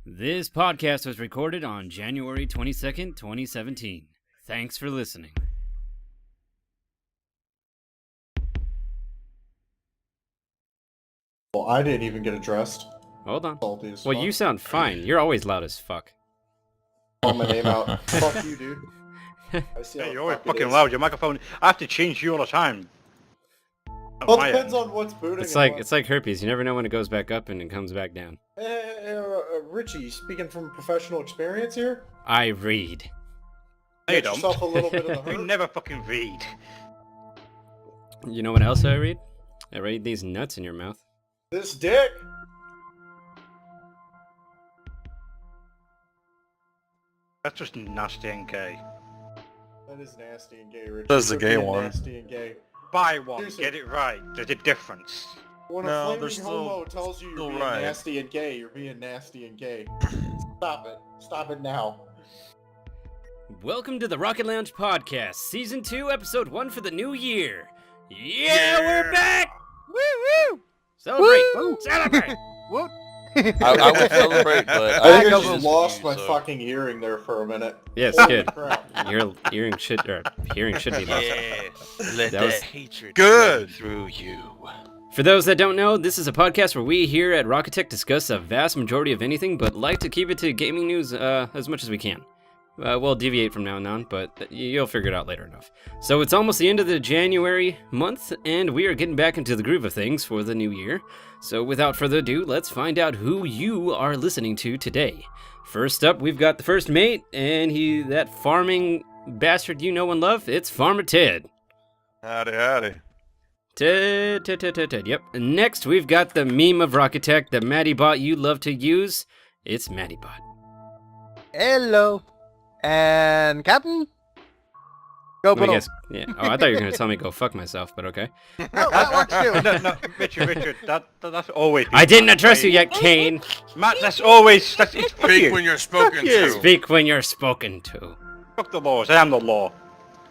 This podcast was recorded on January 22nd, 2017. Thanks for listening. Well, I didn't even get addressed. Hold on. Salty as Well, fuck. you sound fine. You're always loud as fuck. Call my name out. Fuck you, dude. I see how Hey, the you're always fuck it fucking is. loud. Your microphone. I have to change you all the time. Well, it depends on what's booting. It's and like what. it's like herpes. You never know when it goes back up and it comes back down. Richie, speaking from professional experience here. I read. No, you Get don't. yourself a little bit of the You hurt. never fucking read. You know what else I read? I read these nuts in your mouth. This dick. That's just nasty and gay. That is nasty and gay, Richie. That's the You're gay being one. Nasty and gay. Buy one. Seriously. Get it right. There's a difference. When No, a flaming there's still- homo tells you you're still being right. nasty and gay, you're being nasty and gay. Stop it. Stop it now. Welcome to the Rocket Lounge Podcast, Season 2, Episode 1 for the new year. Yeah, we're back! Woo woo! Celebrate! Woo! Celebrate! I would celebrate, but I think I got just lost my fucking hearing there for a minute. Yes, Holy good. crap. Your hearing should be lost. Yes, let That that, was hatred good. flow through you. For those that don't know, this is a podcast where we here at Rockitech discuss a vast majority of anything, but like to keep it to gaming news as much as we can. We'll deviate from now on, but you'll figure it out later enough. So it's almost the end of the January month, and we are getting back into the groove of things for the new year. So without further ado, let's find out who you are listening to today. First up, we've got the first mate, and that farming bastard you know and love, it's Farmer Ted. Howdy. Ted, yep. Next, we've got the meme of Rockitech, the Maddybot you love to use. It's Maddybot. Hello. And Captain? Go Let me Boom. guess. Yeah. Oh, I thought you were gonna tell me go fuck myself, but okay. No, that works too. No, Richard, that's always... I didn't address you yet, Kane. Matt, that's always... it's fuck Speak you. when you're spoken you. to. Speak when you're spoken to. Fuck the laws. I am the law.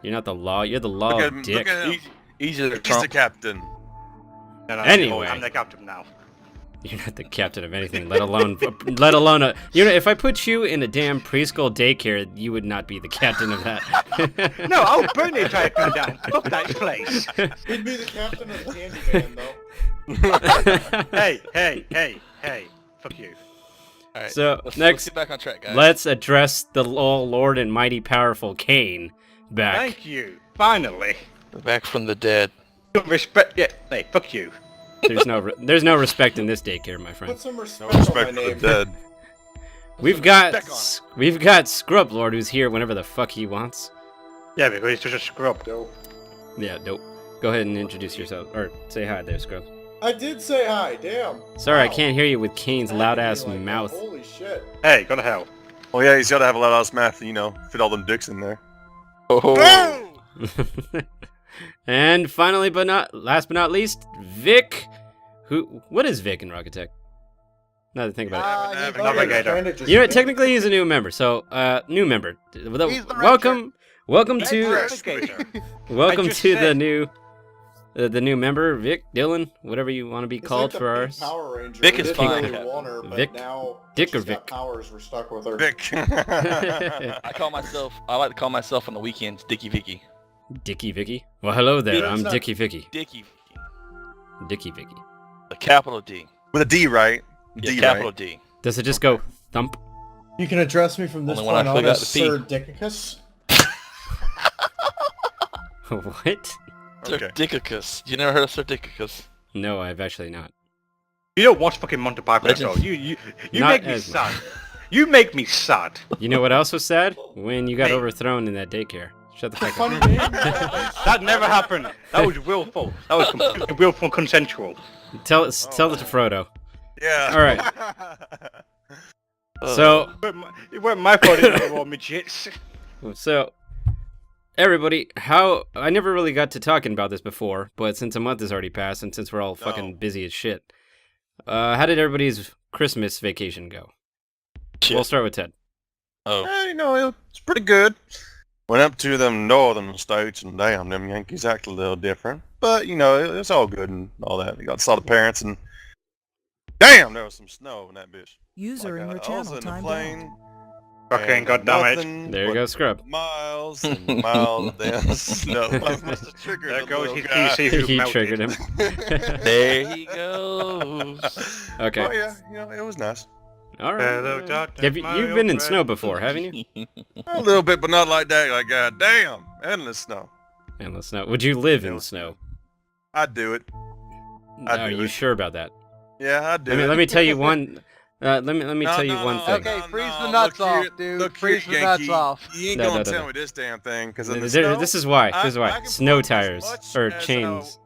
You're not the law. You're the law, Look at, dick. look at him. Easy to He's Trump. the captain. And Anyway. I'm the captain now. You're not the captain of anything, let alone a. You know, if I put you in a damn preschool daycare, you would not be the captain of that. No, I'll burn the entire thing down. Fuck that place. He'd be the captain of the candy van, though. Hey. Fuck you. All right, So, let's next- get back on track, guys. Let's address the Lord and mighty powerful Kane back. Thank you. Finally. We're back from the dead. Don't respect... Yeah, hey, fuck you. There's no respect in this daycare, my friend. Put some respect, No on respect my for name. the dead. We've got Scrub Lord who's here whenever the fuck he wants. Yeah, because he's just a scrub. Dope. Yeah, dope. Go ahead and introduce yourself, or say hi there, Scrub. I did say hi, damn. Sorry, I Wow. can't hear you with Kane's loud ass Like that. mouth. Holy shit. Hey, go to hell. Oh yeah, he's gotta have a loud ass mouth, you know, fit all them dicks in there. Oh, And finally, last but not least, Vic. What is Vic in Rockitech? Now that I think about Ah, He's Oh, Navigator. kinda it. just- You know, technically he's a new member. So, new member. He's the Welcome to Navigator. welcome I just to said- the new member, Vic, Dylan, whatever you want to be He's called like the for pink ours. Power Ranger. Vic We is didn't fine. really want her, but Vic? now Dick she's or got Vic? powers, we're stuck with her. Vic. I like to call myself on the weekends Dicky Vicky. Dickie Vicky. Well, hello there. Dude, I'm it's not- Dickie Vicky. Dicky Vicky. Dickie Vicky. The capital D. With a D, right? Yeah, D, capital right? D. Does it just go thump? You can address me from this Only when I point on forgot as the P. Sir Dickicus. What? Sir Okay. Dickicus. You never heard of Sir Dickicus? No, I've actually not. You don't watch fucking Monty Python at all. Legends. You Not make me as sad. You make me sad. You know what else was sad? When you got Hey. overthrown in that daycare. Shut the fuck up. Funny name. That never happened. That was willful. That was completely willful and consensual. Tell it to Frodo. Yeah. All right. So, It weren't my fault it were all midgets. everybody, I never really got to talking about this before, but since a month has already passed and since we're all fucking busy as shit, how did everybody's Christmas vacation go? Shit. We'll start with Ted. Oh. You know, it's pretty good. Went up to them northern states and damn, them Yankees act a little different. But, you know, it's all good and all that. You got saw the parents and Damn, there was some snow in that bitch. User in your I was channel in the timed plane. Fucking and goddammit. nothing There you but go, Scrub. Miles and miles of damn snow. I must have triggered There the goes little his guy. PC who He melted. triggered him. There he goes. Okay. Oh yeah, it was nice. All Hello, right. darkness, Have you, my you've old been in friend. snow before, haven't you? A little bit, but not like that. Like, god damn, endless snow. Endless snow. Would you live It in was- snow? I'd do it. I'd Are do you it. sure about that? Yeah, I'd do it. Let me tell you one. Let me No, tell you no, one no, thing. Okay, no, freeze no, the nuts look off, here- dude. look Freeze here, the nuts Yankee. off. You ain't No, gonna no, tell no. me this damn thing, because in the There- snow, this is why. I- This is why. I can Snow put as tires much or as chains.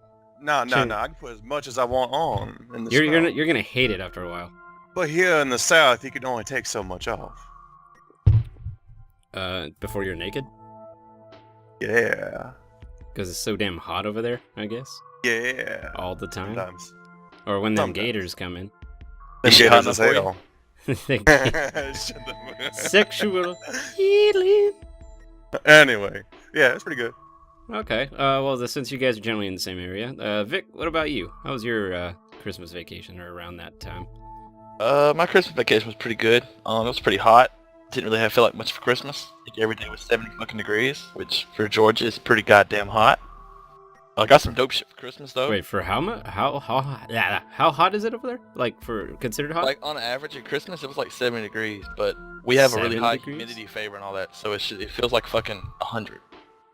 No, Chain- I can put as much as I want on in the You're snow. you're gonna hate it after a while. But here in the South, you can only take so much off. Before you're naked, Yeah. because it's so damn hot over there. I guess Yeah. all the time, Sometimes. or when them Sometimes. gators come in. Them Is she gators hot as enough for you? hell. Shut the- Sexual healing. Anyway, yeah, it's pretty good. Okay. Well, since you guys are generally in the same area, Vic, what about you? How was your Christmas vacation or around that time? My Christmas vacation was pretty good. It was pretty hot. Didn't really feel like much for Christmas. I think every day was 70 fucking degrees, which for Georgia is pretty goddamn hot. I got some dope shit for Christmas though. Wait, for how much? How hot is it over there? Like for considered hot? Like on average at Christmas it was like 70 degrees, but we have a really 7 high degrees? humidity favor and all that, so it feels like fucking 100.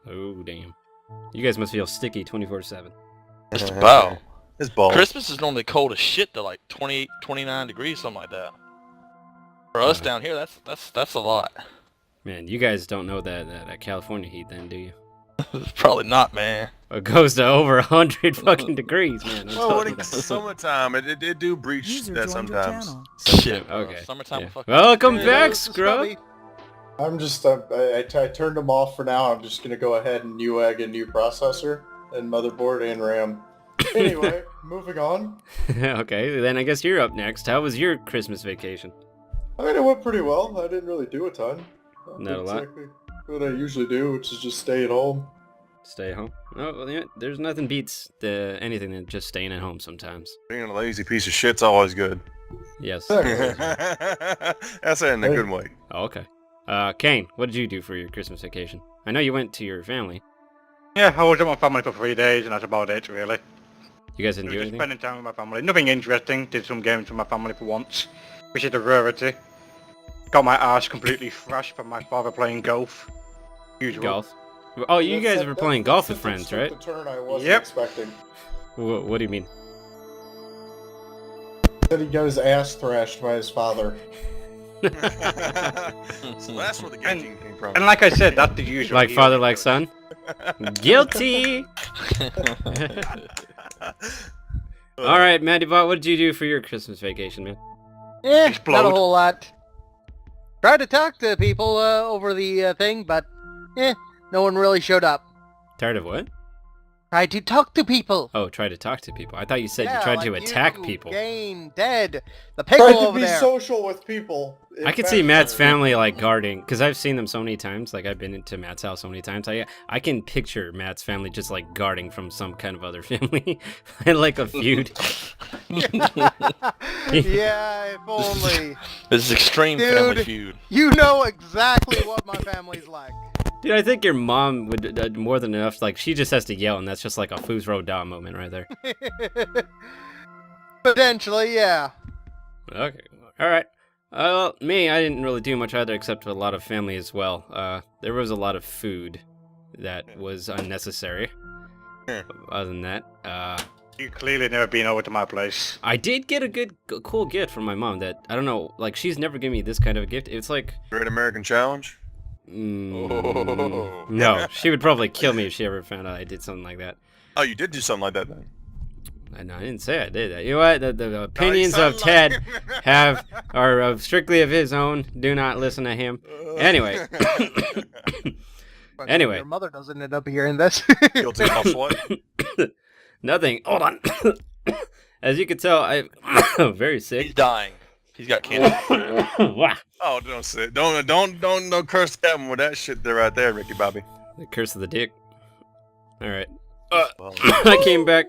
Oh damn! You guys must feel sticky 24/7. Just about. It's balls. Christmas is normally cold as shit to like 28, 29 degrees, something like that. For us Uh-huh. down here, that's a lot. Man, you guys don't know that California heat, then, do you? Probably not, man. It goes to over 100 fucking degrees, man. I'm Well, telling when you it's that. summertime, it do breach User that joined your sometimes. channel. Shit, bro. Okay. Summertime Yeah. fucking. Welcome Yeah, back, this is Scrub. Scrubby. I'm just, I turned them off for now. I'm just going to go ahead and Newegg a new processor and motherboard and RAM. Anyway, moving on. Okay, then I guess you're up next. How was your Christmas vacation? I mean, it went pretty well. I didn't really do a ton. Not a lot? Exactly what I usually do, which is just stay at home. Stay at home. Oh, well, yeah, there's nothing beats anything than just staying at home sometimes. Being a lazy piece of shit's always good. Yes. That's it in a good way. Oh, okay. Kane, what did you do for your Christmas vacation? I know you went to your family. Yeah, I was with my family for 3 days, and that's about it, really. You guys didn't We do were just anything? spending time with my family. Nothing interesting. Did some games with my family for once, which is a rarity. Got my ass completely thrashed from my father playing golf. Usual. Golf? Oh, you guys That's- were that- playing that golf with sentence friends, took right? The turn I wasn't Yep. expecting. What do you mean? Said he got his ass thrashed by his father. So that's where the guillotine came from. And like I said, that's the usual. Like heel father, because- like son? Guilty! Alright, Mandybot, what did you do for your Christmas vacation, man? Not Explode. a whole lot. Tried to talk to people over the thing, but no one really showed up. Tired of what? Tried to talk to people. Oh, try to talk to people. I thought you said Yeah, you tried like to attack you, people. Gain, dead, the pickle Tried to over be there. social with people. I could see Matt's family like guarding, because I've seen them so many times. Like I've been into Matt's house so many times. I can picture Matt's family just like guarding from some kind of other family, like a feud. Yeah, if only. This is extreme family Dude. feud. You know exactly what my family's like. Dude, I think your mom would more than enough. Like she just has to yell, and that's just like a Foos Road Da moment right there. Potentially, yeah. Okay, all right. Well, me, I didn't really do much either, except a lot of family as well. There was a lot of food that was unnecessary. Other than that, You clearly never been over to my place. I did get a cool gift from my mom that, I don't know, like, she's never given me this kind of a gift. It's like... Great American Challenge. Oh. No, she would probably kill me if she ever found out I did something like that. Oh, you did do something like that then. I didn't say I did that. You know what? The opinions of Ted are strictly of his own. Do not listen to him. Anyway. Anyway. Your mother doesn't end up hearing this. Guilty of what? Nothing. Hold on. As you can tell, I'm very He's sick. dying. He's got cancer. Wow. Oh, don't say it. Don't curse Captain with that shit there right there, Ricky Bobby. The curse of the dick. All right. Well, I came back.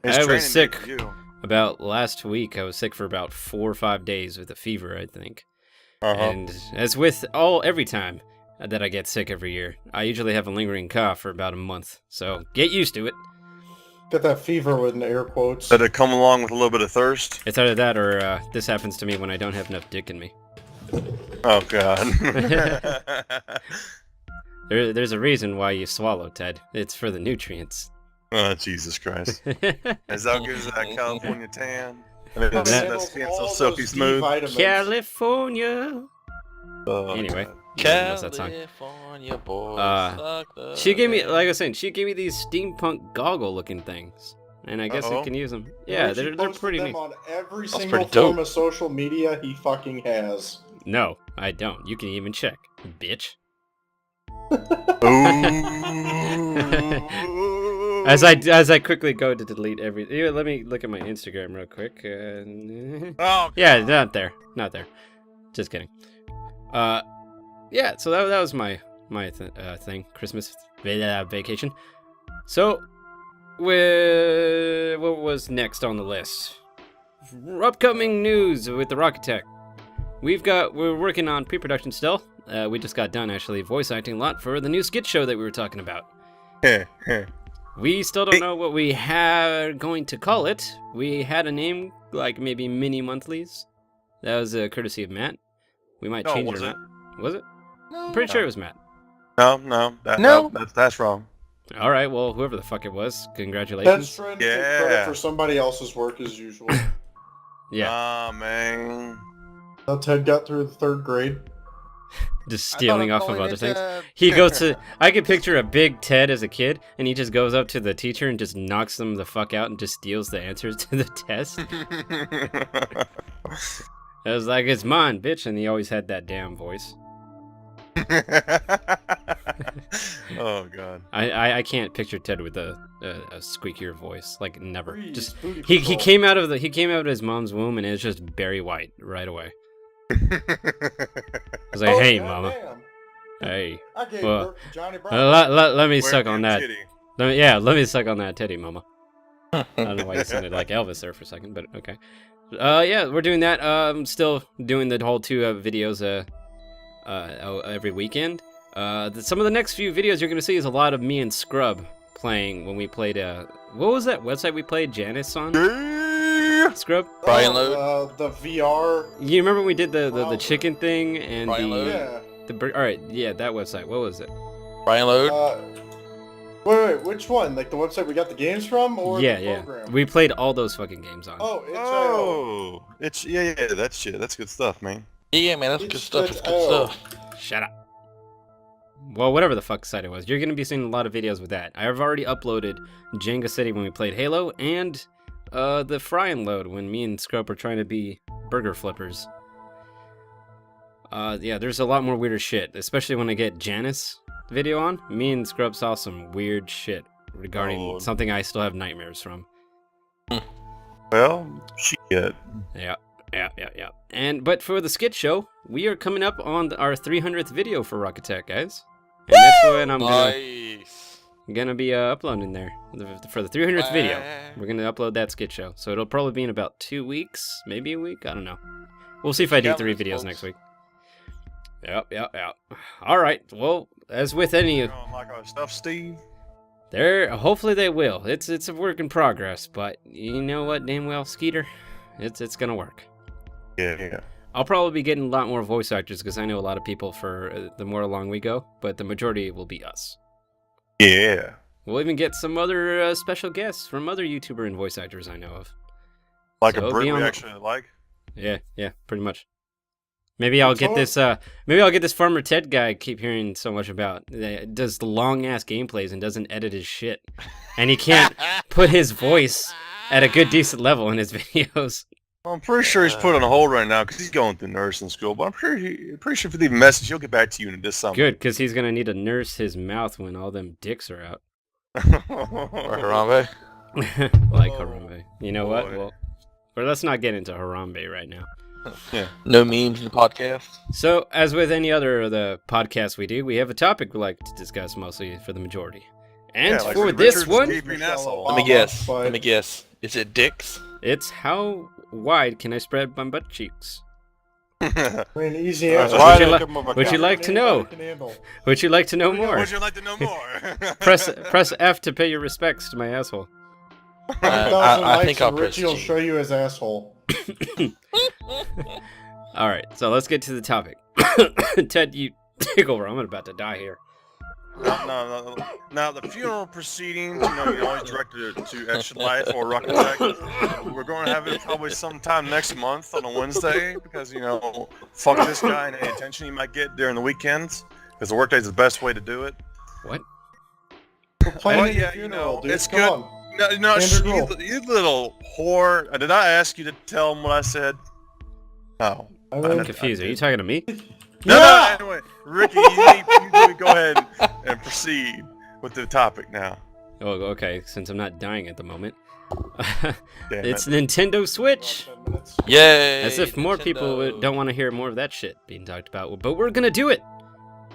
it's I was training sick. day for you. about last week, I was sick for about 4 or 5 days with a fever, I think. And as with every time that I get sick every year, I usually have a lingering cough for about a month. So get used to it. Got that fever with an air quotes. Did it come along with a little bit of thirst? It's either that or this happens to me when I don't have enough dick in me. Oh, God. There's a reason why you swallow, Ted. It's for the nutrients. Oh, Jesus Christ. As that gives that California tan. And That- that skin so silky those smooth. D-vitamins. California. Oh, Anyway, God. knows that song. California boys suck the She gave me, dick. like I was saying, she gave me these steampunk goggle-looking things, and I guess I Uh-oh. can use them. Yeah, Richie they're posted pretty them neat. on every That's single pretty dope. form of social media he fucking has. No, I don't. You can even check, bitch. Ooh. As I quickly go to delete everything. Here, let me look at my Instagram real quick. Oh, Yeah, not there, not there. Just kidding. Yeah. So that was my thing, Christmas vacation. So, what was next on the list? Upcoming news with the Rockitech. We're working on pre-production still. We just got done actually voice acting a lot for the new skit show that we were talking about. We still don't know what we are going to call it. We had a name, like maybe mini monthlies. That was a courtesy of Matt. We might No, change was it or it? not. Was it? No. I'm pretty sure it was Matt. No, No. that's wrong. All right, well, whoever the fuck it was, That's congratulations. trying to take credit Yeah. for somebody else's work as usual. Yeah, Ah, man. Now Ted got through the 3rd grade. just I thought stealing I'm off of calling other it, things. He goes to. I could picture a big Ted as a kid, and he just goes up to the teacher and just knocks them the fuck out and just steals the answers to the test. I was like, "It's mine, bitch," and he always had that damn voice. Oh, God. I can't picture Ted with a squeakier voice, like never. Freeze, Just booty he patrol. came out of his mom's womb, and it was just Barry White right away. I was like, Oh, "Hey, goddamn. mama, hey, I gave well, birth to Johnny Brown. let me Where suck your on that. kitty? Let me suck on that teddy, mama." I don't know why you sounded like Elvis there for a second, but okay. Yeah, we're doing that. Still doing the whole 2 videos every weekend. Some of the next few videos you're gonna see is a lot of me and Scrub playing when we played. What was that website we played Janice on? Yeah. Scrub. Brian Load? The VR. You remember when we did the chicken thing and Brian Load? Yeah. all right, yeah, that website. What was it? Brian Load? Wait, which one? Like the website we got the games from, or Yeah, the yeah. program? We played all those fucking games on. Oh, it's Oh, it's yeah, that's shit. That's good stuff, man. Yeah, man, that's It's good stuff. It's just- good oh. stuff. Shut up. Well, whatever the fuck site it was, you're gonna be seeing a lot of videos with that. I've already uploaded Jenga City when we played Halo, and the Fry and Load when me and Scrub were trying to be burger flippers. Yeah, there's a lot more weirder shit, especially when I get Janice video on. Me and Scrub saw some weird shit regarding something I still have nightmares from. Well, shit. Yeah. But for the skit show, we are coming up on our 300th video for Rockitech, guys. And that's when I'm Nice. gonna be uploading there for the 300th video. We're gonna upload that skit show, so it'll probably be in about 2 weeks, maybe a week. I don't know. We'll see if I do 3 videos next week. Yep. All right. Well, as with any, You don't like our stuff, Steve? hopefully they will. It's a work in progress, but you know what, damn well, Skeeter, it's gonna work. Yeah. I'll probably be getting a lot more voice actors because I know a lot of people for the more along we go, but the majority will be us. Yeah. We'll even get some other special guests from other YouTuber and voice actors I know of. Like So a it'll Brit be we on- actually like. Yeah, pretty much. Maybe I'll get this. Maybe I'll get this Farmer Ted guy I keep hearing so much about. Does the long ass gameplays and doesn't edit his shit, and he can't put his voice at a good decent level in his videos. I'm pretty sure he's put on hold right now because he's going through nursing school. But I'm pretty sure if you leave a message, he'll get back to you in this summer. Good, because he's gonna need to nurse his mouth when all them dicks are out. Or Harambe. Like Oh, Harambe. You know what? boy. Well, but let's not get into Harambe right now. No memes in the podcast. So, as with any other of the podcasts we do, we have a topic we like to discuss mostly for the majority. And Yeah, like for Richard's this one, keeping an asshole. Let me guess. Is it dicks? It's how wide can I spread my butt cheeks? I mean, easy That's answer. why Would you they li- give 'em a would you cat. like to know? Can handle. Would you like to know more? Would you like to know more? Press F to pay your respects to my asshole. 1,000 I likes think I'll and press Richie will G. show you his asshole. All right, so let's get to the topic. Ted, you take over. I'm about to die here. No. Now the funeral proceedings, you always directed it to Extra Life or Rockitech. We're going to have it probably sometime next month on a Wednesday because fuck this guy and any attention he might get during the weekends because the workday is the best way to do it. What? Planning yeah, your funeral, dude. it's Come good. on. No, Standard rule. you little whore. Did I ask you to tell him what I said? No. I I'm mean, confused. Are you talking to me? Yeah! No, anyway, Ricky, you go ahead and proceed with the topic now. Oh, okay. Since I'm not dying at the moment, Damn it's it. Nintendo Switch. 10 minutes. Yay! As if more Nintendo. people don't want to hear more of that shit being talked about, but we're gonna do it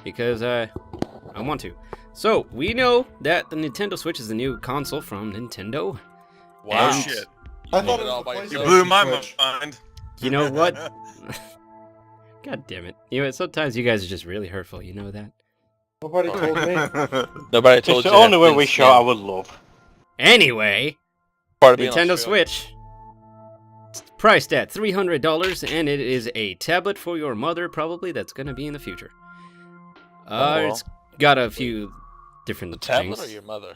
because I want to. So we know that the Nintendo Switch is the new console from Nintendo. Wow. And- Shit. I You thought did it it all was by the You yourself. blew my Switch. mind. You know what? God damn it! Sometimes you guys are just really hurtful. You know that. Nobody told me. Nobody It's told the you only that way thin we skin. show our love. Anyway, Part of being Nintendo Australian. Switch, it's priced at $300, and it is a tablet for your mother, probably. That's gonna be in the future. well. It's got a few different Tablet things. or your mother?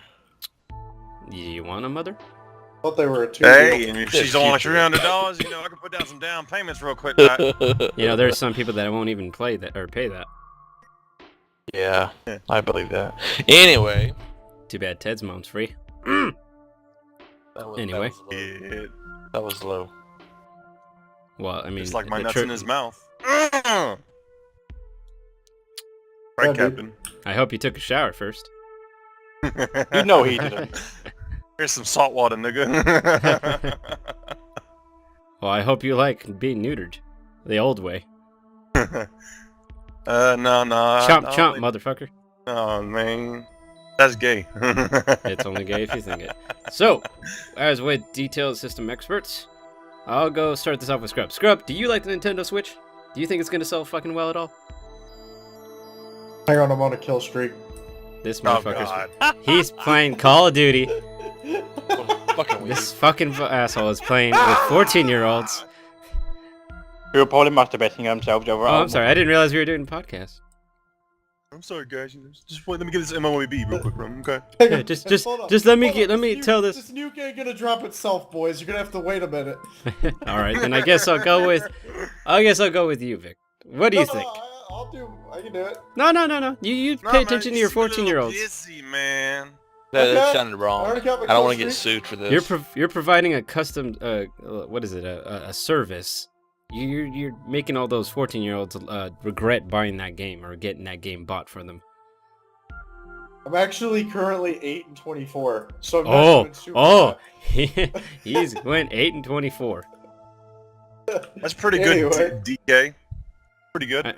You want a mother? I thought they were a two. Hey, and if Yeah, she's only future. $300, I can put down some down payments real quick. Pat. There's some people that won't even play that or pay that. Yeah, I believe that. Anyway. Too bad Ted's mom's free. That was, Anyway. That was low. It, That was low. Well, I mean, it's like my the nuts tri- in his mouth. Yeah, Right, dude. Captain? I hope you took a shower first. You know he didn't. Here's some salt water, nigga. Well, I hope you like being neutered, the old way. No. Chomp, no, chomp, motherfucker. Oh, man. That's gay. It's only gay if you think it. So, as with detailed system experts, I'll go start this off with Scrub. Scrub, do you like the Nintendo Switch? Do you think it's gonna sell fucking well at all? Hang on, I'm on a kill streak. This Oh, motherfucker's God. he's playing Call of Duty. Fucking weird. This fucking asshole is playing with 14-year-olds. Who are probably masturbating themselves over. Oh, I'm sorry. I didn't realize we were doing a podcast. I'm sorry, guys. Just wait. Let me get this MOAB real quick, bro. Okay. Yeah, just Hold on, let me hold get on. let me This tell nuke- this. This nuke ain't gonna drop itself, boys. You're gonna have to wait a minute. All right, then I guess I'll go with you, Vic. What do you think? I can do it. No. You No, pay man, attention to you your seem a little 14-year-olds. Pissy, man. That Okay. sounded wrong. I already got my I don't want to kill get streak. sued for this. You're providing a custom what is it, a service. You're making all those 14-year-olds regret buying that game or getting that game bought for them. I'm actually currently 8 and 24, so I'm not doing super hot. He's went 8 and 24. That's pretty good, Anyway. DK. Pretty good.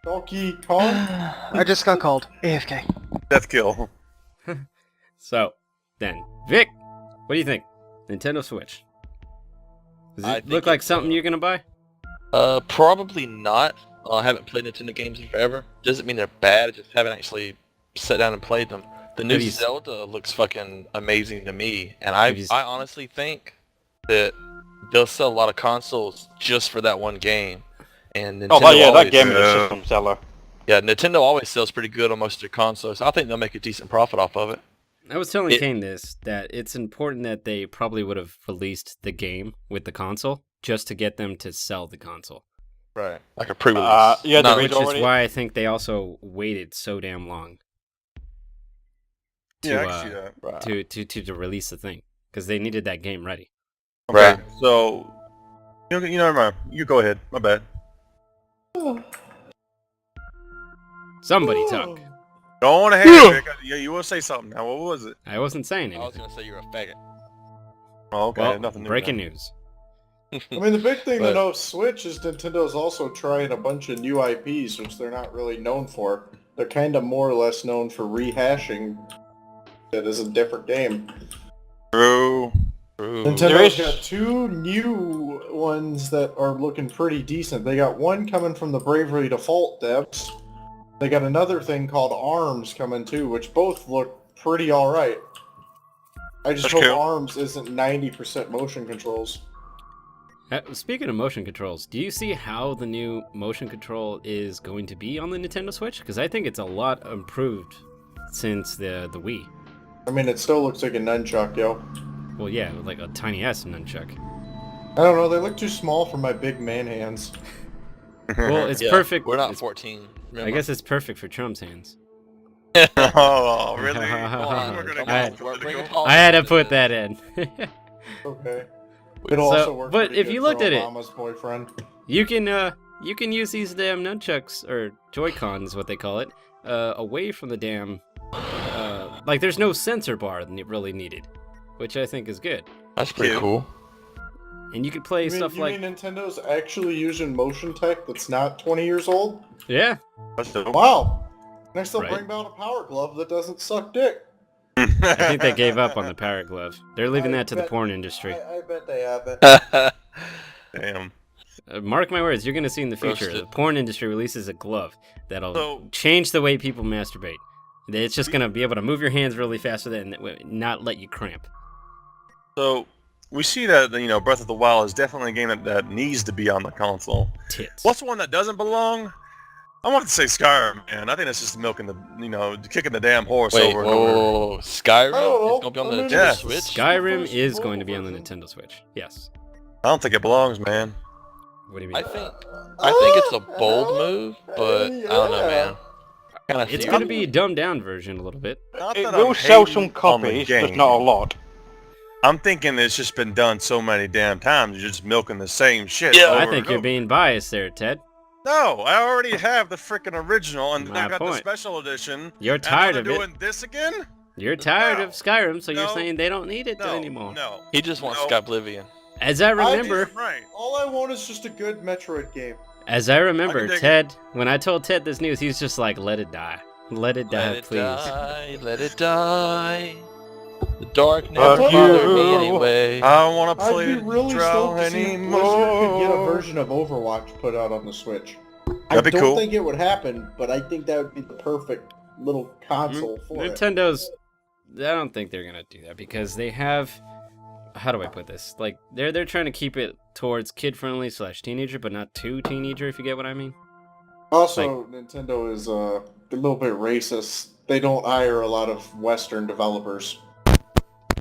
Donkey Kong. I just got called. AFK. Death kill. So, then, Vic, what do you think? Nintendo Switch. Does I it think look like it's, something you're gonna buy? Probably not. I haven't played Nintendo games in forever. Doesn't mean they're bad. I just haven't actually sat down and played them. The new Have you- Zelda looks fucking amazing to me, and Have you- I honestly think that they'll sell a lot of consoles just for that one game. And Nintendo Oh, yeah, always, that game is a Yeah. system seller. Yeah, Nintendo always sells pretty good on most of their consoles. I think they'll make a decent profit off of it. I was telling It- Kane that it's important that they probably would have released the game with the console just to get them to sell the console. Right. Like a pre-release. Yeah, Not- the Which already- is why I think they also waited so damn long to, Yeah, I can see that. Right. to release the thing because they needed that game ready. Okay, Right. so never mind. You go ahead. My bad. Somebody talk. Don't want to hear it, Vic. Yeah, you want to say something now. What was it? I wasn't saying I was anything. gonna say you're a faggot. Oh, okay. Well, Nothing new breaking then. news. I mean, the big thing But- to know, Switch, is Nintendo's also trying a bunch of new IPs, which they're not really known for. They're kind of more or less known for rehashing it as a different game. True. True. Ooh. Nintendo's got 2 new ones that are looking pretty decent. They got one coming from the Bravely Default devs. They got another thing called ARMS coming too, which both look pretty alright. I just That's hope cool. ARMS isn't 90% motion controls. Speaking of motion controls, do you see how the new motion control is going to be on the Nintendo Switch? Because I think it's a lot improved since the Wii. I mean, it still looks like a nunchuck, yo. Well, yeah, like a tiny ass nunchuck. I don't know, they look too small for my big man hands. Well, it's Yeah, perfect. We're not it's- 14. I guess it's perfect for Trump's hands. Oh, really? Come on, We're gonna come go on, political. I had to put that in. Okay. It'll So, also work but pretty if good you for looked at it- Obama's boyfriend. You can use these damn nunchucks or Joy-Cons, what they call it, away from the damn. Like there's no sensor bar really needed, which I think is good. That's pretty Cute. cool. And you could play stuff you like mean Nintendo's actually using motion tech that's not 20 years old? yeah. That's dope. Wow. Next they'll Right. bring out a power glove that doesn't suck dick. I think they gave up on the Parrot Glove. They're leaving I that to the bet- porn industry. I bet they haven't. Damn. Mark my words, you're gonna see in the future Roasted. the porn industry releases a glove that'll So- change the way people masturbate. It's just gonna be able to move your hands really fast with it and not let you cramp. So we see that Breath of the Wild is definitely a game that needs to be on the console. Tits. What's one that doesn't belong? I wanted to say Skyrim, man. I think that's just milking kicking the damn horse Wait, over and over. whoa, Skyrim I don't know. is gonna be on I the mean, Nintendo Yeah. Switch. Skyrim First is mobile going to be on the version. Nintendo Switch. Yes. I don't think it belongs, man. What do you mean? I think it's a bold move, but I don't know, man. I kind of It's see gonna it. be a dumbed down version a little bit. Not It that will I'm sell hating some on the copies, just game. not a lot. I'm thinking it's just been done so many damn times. You're just milking the same shit. Yeah. over I and think you're over. being biased there, Ted. No, I already have the freaking original, and then My I got the point. special edition. You're and now tired they're of it. doing this again? You're tired No. of Skyrim, so you're No. saying they don't need it No, anymore. no. He just wants No. Skyblivion. As I remember, Right. All I want is just a good Metroid game. as I remember, I can dig Ted, when I told Ted this news, he's just like, "Let it die, let it die, Let it please." die, let it die. The dark Fuck never you. bothered me anyway. I don't want to I'd play be really Drow stoked to see if anymore. Blizzard could get a version of Overwatch put out on the Switch. I That'd be don't cool. think it would happen, but I think that would be the perfect little console for it. Nintendo's. I don't think they're gonna do that because they have. How do I put this? Like they're trying to keep it towards kid friendly / teenager, but not too teenager. If you get what I mean. Also, Nintendo is a little bit racist. They don't hire a lot of Western developers.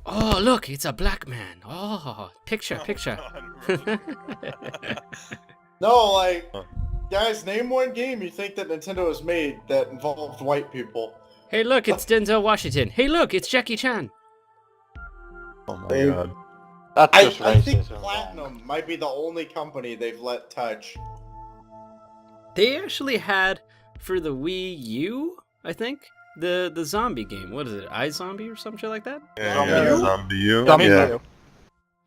Oh look, it's a black man. Oh, picture. No, like, Huh. guys, name one game you think that Nintendo has made that involved white people. Hey look, it's Denzel Washington. Hey look, it's Jackie Chan. Oh my They- god. That's I just think racism. Platinum might be the only company they've let touch. They actually had for the Wii U, I think, the zombie game. What is it, iZombie or some shit like that? Yeah, Zombie U. Dummy Yeah. too.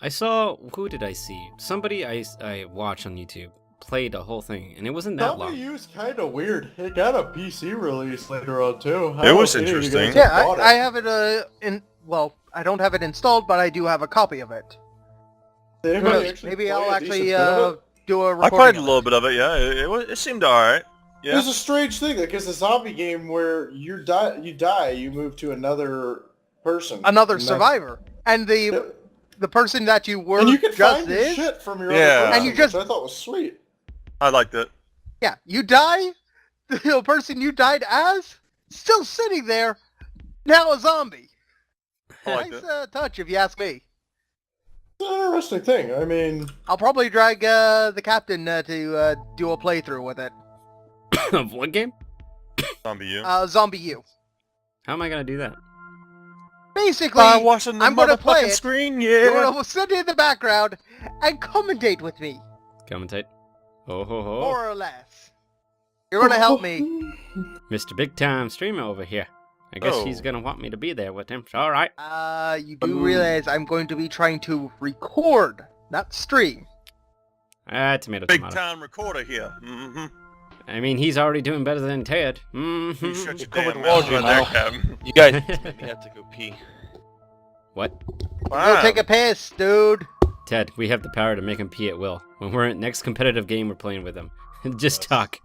I saw, who did I see? Somebody I watched on YouTube played a whole thing, and it wasn't that Zombie long. U's kind of weird. It got a PC release later on too. It was How dare you guys interesting. have Yeah, bought I have it well, I don't have it installed, but I do have a copy of it. Did Who anybody knows? actually Maybe play I'll a actually decent bit of it? do a I recording. played a of little it. bit of it. Yeah, it seemed alright. It Yeah. was a strange thing because the zombie game where you die, you move to another person. Another And that's- survivor, and the person that you were And you can just find your is, shit from your Yeah. other person, And you just- which I thought was sweet. I liked it. yeah, you die, the person you died as, still sitting there, now a zombie. I liked Nice it. touch, if you ask me. It's an interesting thing. I mean, I'll probably drag the captain to do a playthrough with it. Of what game? Zombie U. Zombie U. How am I gonna do that? Basically, By watching the I'm gonna play motherfucking it. screen, you're yeah. gonna sit in the background and commentate with me, Commentate. Oh ho ho. more or less. You're gonna help me. Mr. Big Time Streamer over here. I guess he's Oh. gonna want me to be there with him. Alright. You do realize I'm going to be trying to record, not stream. Tomato, Big tomato. time recorder here. Mm-hmm. I mean, he's already doing better than Ted. You Mm-hmm. shut your covered damn walls, mouth you right there, know. Captain. You guys made me have to go pee. What? Go take a piss, dude. Ted, we have the power to make him pee at will. When we're at next competitive game, we're playing with him. Just talk.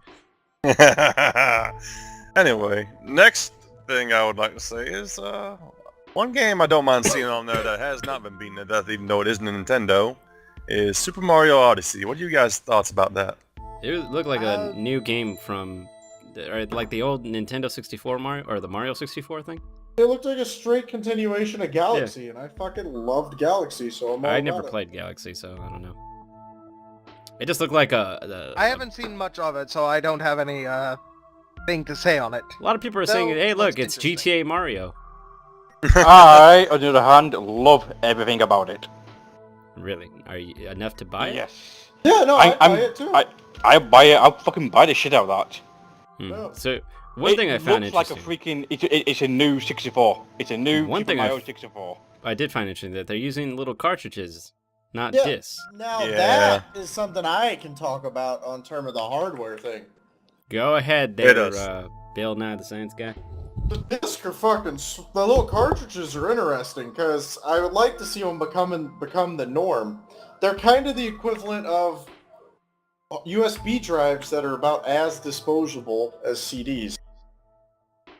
Anyway, next thing I would like to say is one game I don't mind seeing on there that has not been beaten to death, even though it isn't a Nintendo, is Super Mario Odyssey. What are you guys' thoughts about that? It looked like a new game from, like the old Nintendo 64 Mario, or the Mario 64 thing. It looked like a straight continuation of Galaxy, and I fucking loved Galaxy, so I'm all I never about it. played Galaxy, so I don't know. It just looked like I haven't seen much of it, so I don't have any thing to say on it. A lot of people are So, saying, hey, look, looks it's interesting. GTA Mario. I, on the other hand, love everything about it. Really? Are you enough to buy it? Yes. Yeah, no, I'd buy it too. I buy it. I'll fucking buy the shit out of that. Yeah. So, one thing I found looks like interesting. a freaking. It's a new 64. It's a new One Super thing Mario I've- 64. I did find interesting that they're using little cartridges, not Yeah. discs. Now Yeah. that is something I can talk about on term of the hardware thing. Go ahead It there, does. Bill Nye the Science Guy. The disc are fucking. The little cartridges are interesting because I would like to see them become the norm. They're kind of the equivalent of USB drives that are about as disposable as CDs.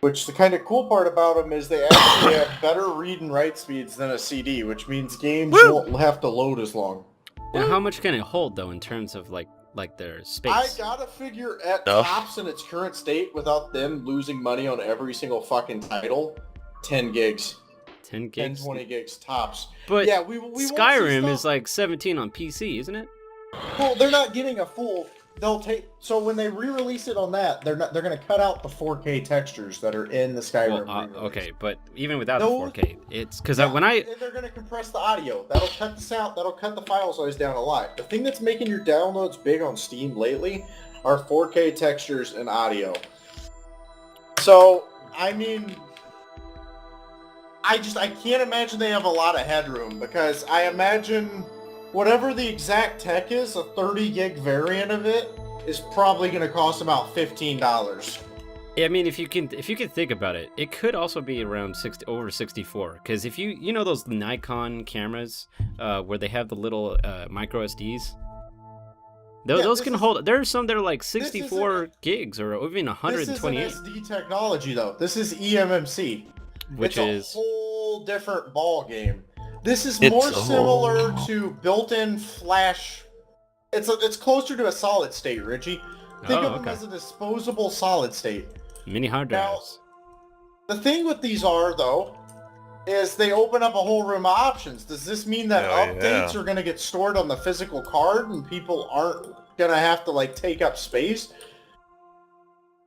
Which the kind of cool part about them is they actually have better read and write speeds than a CD, which means games won't have to load as long. Now, how much can it hold though, in terms of like their space? I gotta figure at Enough. tops in its current state, without them losing money on every single fucking title, 10 gigs. 10 10, gigs. 20 gigs tops. But yeah, we won't see Skyrim is stuff- like 17 on PC, isn't it? Well, they're not getting a full. They'll take. So when they re-release it on that, they're not. They're gonna cut out the 4K textures that are in the Skyrim. Well, re-release. okay, but even without No- the 4K, it's because Yeah, when I and they're gonna compress the audio. That'll cut the sound. That'll cut the file size down a lot. The thing that's making your downloads big on Steam lately are 4K textures and audio. So I mean, I can't imagine they have a lot of headroom, because I imagine whatever the exact tech is, a 30 gig variant of it is probably going to cost about $15. I mean, if you can think about it, it could also be around over 64. Because if you know those Nikon cameras where they have the little micro SDs, those this can is- hold. There are some that are like isn't 64 gigs or even This isn't 128, SD technology though. This is eMMC. which it's is a whole different ball game. This is It's more a similar to built-in flash. It's closer to a solid state, Richie. Think Oh, of them okay. as a disposable solid state. mini hard Now- drives. The thing with these are, though, is they open up a whole room of options. Does this mean that Hell updates yeah. are going to get stored on the physical card and people aren't going to have to, like, take up space?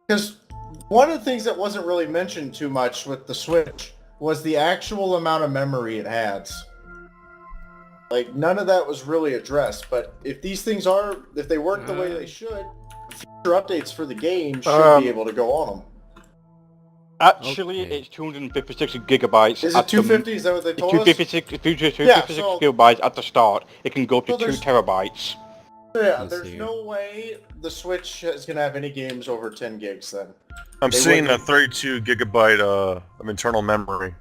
Because one of the things that wasn't really mentioned too much with the Switch was the actual amount of memory it has. Like, none of that was really addressed, but if these things if they work the way they should, future updates for the game should be able to go on them. Actually, Okay. it's 256 gigabytes. Is at it the- 250? Is that what they It's told us? 256 Yeah, so- gigabytes at the start. It can go to So 2 there's- terabytes. Yeah, Let's there's see. no way the Switch is going to have any games over 10 gigs then. I'm They seeing a wouldn't- 32 gigabyte of internal memory.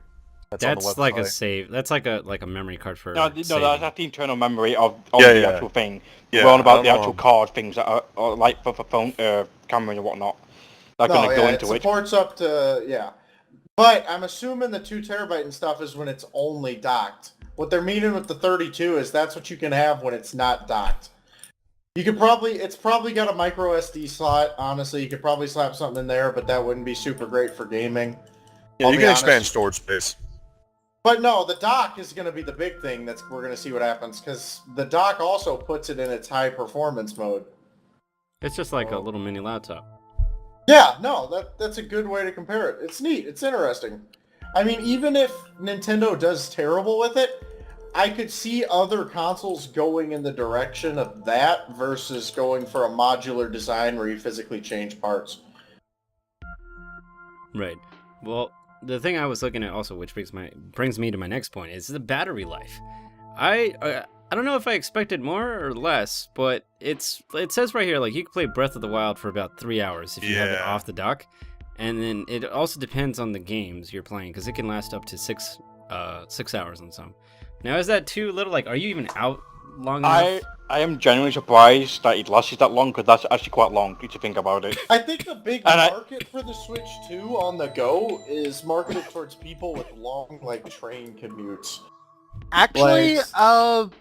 That's on the That's like a website. save. That's like a memory card for. No, saving. that's the internal memory of Yeah, the yeah. actual thing. Yeah, We're on I about don't the know. actual card things that are like for phone, camera and whatnot. They're No, going to go yeah, it into it. supports up to, yeah. But I'm assuming the 2 terabyte and stuff is when it's only docked. What they're meaning with the 32 is that's what you can have when it's not docked. It's probably got a micro SD slot, honestly. You could probably slap something in there, but that wouldn't be super great for gaming. Yeah, I'll you be can honest. expand storage space. But no, the dock is going to be the big thing. We're going to see what happens, because the dock also puts it in its high performance mode. It's just like a little mini laptop. Yeah, no, that's a good way to compare it. It's neat. It's interesting. I mean, even if Nintendo does terrible with it, I could see other consoles going in the direction of that versus going for a modular design where you physically change parts. Right. Well, the thing I was looking at also, which brings me to my next point, is the battery life. I don't know if I expected more or less, but it says right here, like, you can play Breath of the Wild for about 3 hours if you have it Yeah. off the dock, and then it also depends on the games you're playing, because it can last up to 6 6 hours and some. Now, is that too little? Like, are you even out long enough? I am genuinely surprised that it lasted that long, because that's actually quite long if you think about it. I think the big And market for the Switch 2 on the go is marketed towards people with long, like, train commutes. Actually, Like-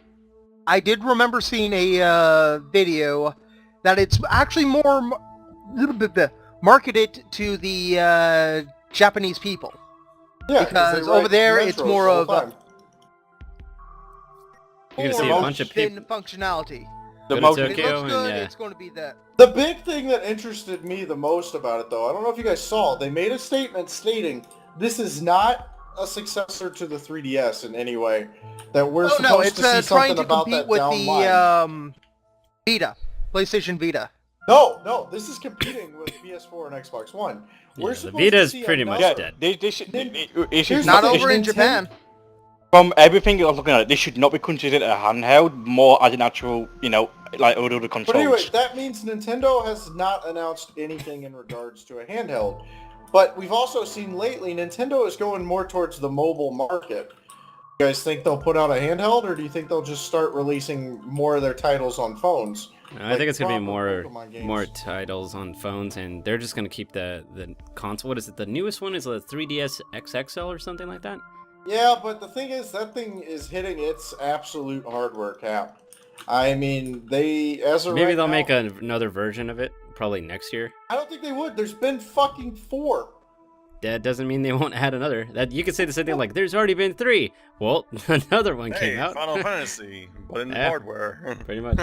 I did remember seeing a video that it's actually more marketed to the Japanese people. Yeah, Because they over ride there, it's metros more all the of time. You're gonna see a more bunch of thin people. functionality. The Go to most If it Tokyo looks and good, yeah. it's going to be that. The big thing that interested me the most about it, though, I don't know if you guys saw, they made a statement stating this is not a successor to the 3DS in any way. That we're Oh supposed no, it's to see trying something to about compete that with down the line. Vita, PlayStation Vita. No, this is competing with PS4 and Xbox One. Yeah, We're the supposed Vita to is see pretty much another- dead. this Here's is Not the over thing, in Japan. From everything I was looking at, this should not be considered a handheld, more as an actual, like other consoles. But anyway, that means Nintendo has not announced anything in regards to a handheld. But we've also seen lately Nintendo is going more towards the mobile market. You guys think they'll put out a handheld, or do you think they'll just start releasing more of their titles on phones? I think it's gonna be proper Pokemon games. more titles on phones, and they're just gonna keep the console. What is it? The newest one is a 3DS XXL or something like that. Yeah, but the thing is, that thing is hitting its absolute hardware cap. I mean, maybe They'll make another version of it probably next year. I don't think they would. There's been fucking 4. That doesn't mean they won't add another. That you could say the same thing like, "There's already been 3." Well, another one Hey, came out. Final Fantasy, but in Yeah. hardware. Pretty much.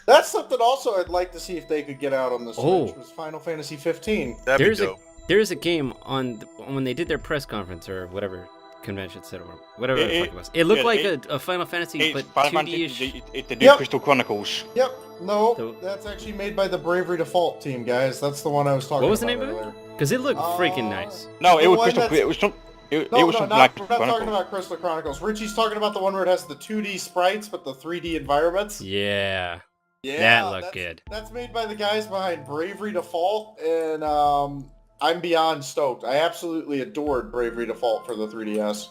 That's something also I'd like to see if they could get out on the Switch. Oh. Was Final Fantasy 15. That'd There's be a dope. there's a game when they did their press conference or whatever convention said or whatever the fuck it was. It looked like a Final Fantasy, it's but Final 2D-ish. Fantasy, it's the new Yep. Crystal Chronicles. Yep. No, So- that's actually made by the Bravery Default team, guys. That's the one I was talking about. What was the name of it? earlier. Because it looked freaking nice. No, it The was one Crystal. that's- It was some. It No, was no, something not, like we're not Crystal talking Chronicles. about Crystal Chronicles. Richie's talking about the one where it has the 2D sprites but the 3D environments. Yeah, Yeah, that looked that's- good. That's made by the guys behind Bravery Default, and I'm beyond stoked. I absolutely adored Bravery Default for the 3DS.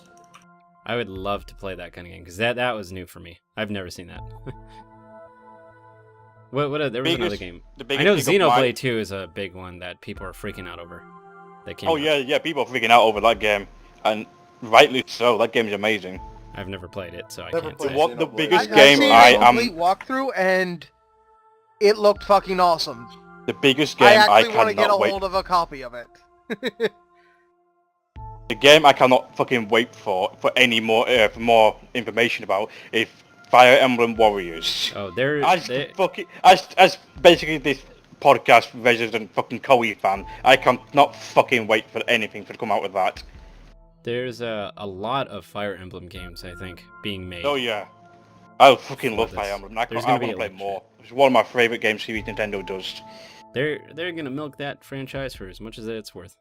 I would love to play that kind of game because that was new for me. I've never seen that. There was another game. I know Xenoblade 2 is a big one that people are freaking out over. That came Oh out. yeah, people are freaking out over that game, and rightly so. That game is amazing. I've never played it, so I Never can't played say. it. What the Xenoblade. biggest I've game seen I a am, complete walkthrough, and it looked fucking awesome. the biggest I game I actually want to get a cannot wait. hold of a copy of it. The game I cannot fucking wait for any more for more information about is Fire Emblem Warriors. Oh, As basically this podcast resident fucking Koei fan, I cannot fucking wait for anything to come out with that. there's a lot of Fire Emblem games, I think, being made. Oh yeah, I fucking For love this. Fire Emblem. I There's want gonna to be a play lot. more. It's one of my favorite game series Nintendo does, They're gonna milk that franchise for as much as it's worth.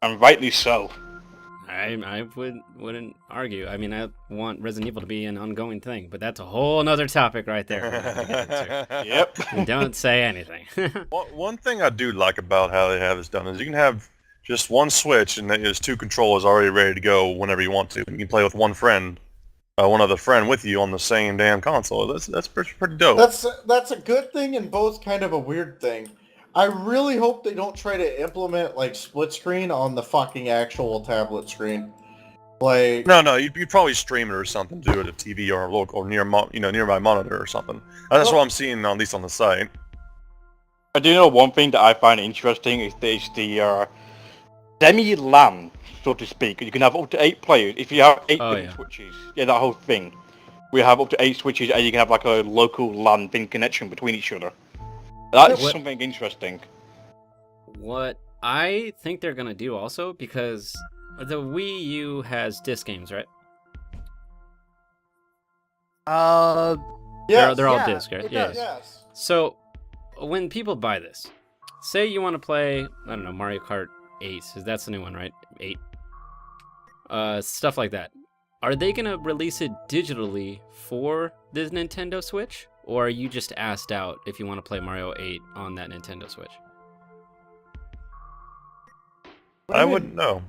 and rightly so. I wouldn't argue. I mean, I want Resident Evil to be an ongoing thing, but that's a whole nother topic right there. we're gonna get into. Yep. Don't say anything. One thing I do like about how they have this done is you can have just one Switch and there's 2 controllers already ready to go whenever you want to. You can play with one other friend with you on the same damn console. That's pretty dope. That's a good thing and both kind of a weird thing. I really hope they don't try to implement like split screen on the fucking actual tablet screen. Like No, you'd probably stream it or something, do it at TV or local or nearby monitor or something. That's what I'm seeing at least on the site. I do know one thing that I find interesting is the semi-LAN, so to speak. You can have up to 8 players. If you have 8 Oh, different yeah. switches, yeah, that whole thing. We have up to 8 switches, and you can have like a local LAN thing connection between each other. That's What- something interesting. What I think they're gonna do also, because the Wii U has disc games, right? yes, They're all yeah, disc, right? it Yeah. does. yes. So when people buy this, say you want to play, I don't know, Mario Kart 8, that's the new one, right? 8. Stuff like that. Are they gonna release it digitally for the Nintendo Switch? Or are you just asked out if you want to play Mario 8 on that Nintendo Switch? What do I you mean? wouldn't know.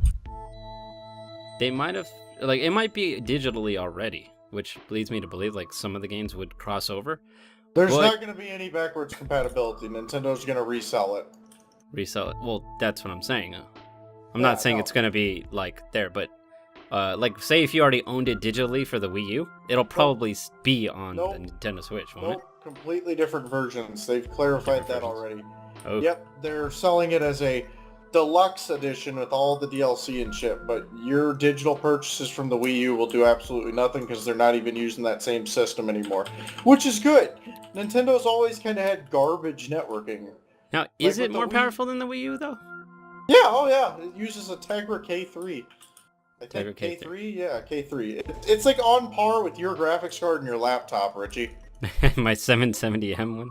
they might have, like, it might be digitally already, which leads me to believe, like, some of the games would cross over. There's But- not going to be any backwards compatibility. Nintendo's going to resell it. Resell it. Well, that's what I'm saying. I'm not saying it's going to be, like, there, but, like, say if you already owned it digitally for the Wii U, it'll probably be on the Nintendo Switch, won't it? Nope, completely different versions. They've clarified that already. Oh. Yep, they're selling it as a deluxe edition with all the DLC and shit, but your digital purchases from the Wii U will do absolutely nothing because they're not even using that same system anymore, which is good. Nintendo's always kind of had garbage networking. Now, is Like it with the more Wii- powerful than the Wii U, though? Yeah, oh yeah, it uses a Tegra K3. I think Tegra K3. K3? Yeah, K3. It's like on par with your graphics card and your laptop, Richie. My 770M one?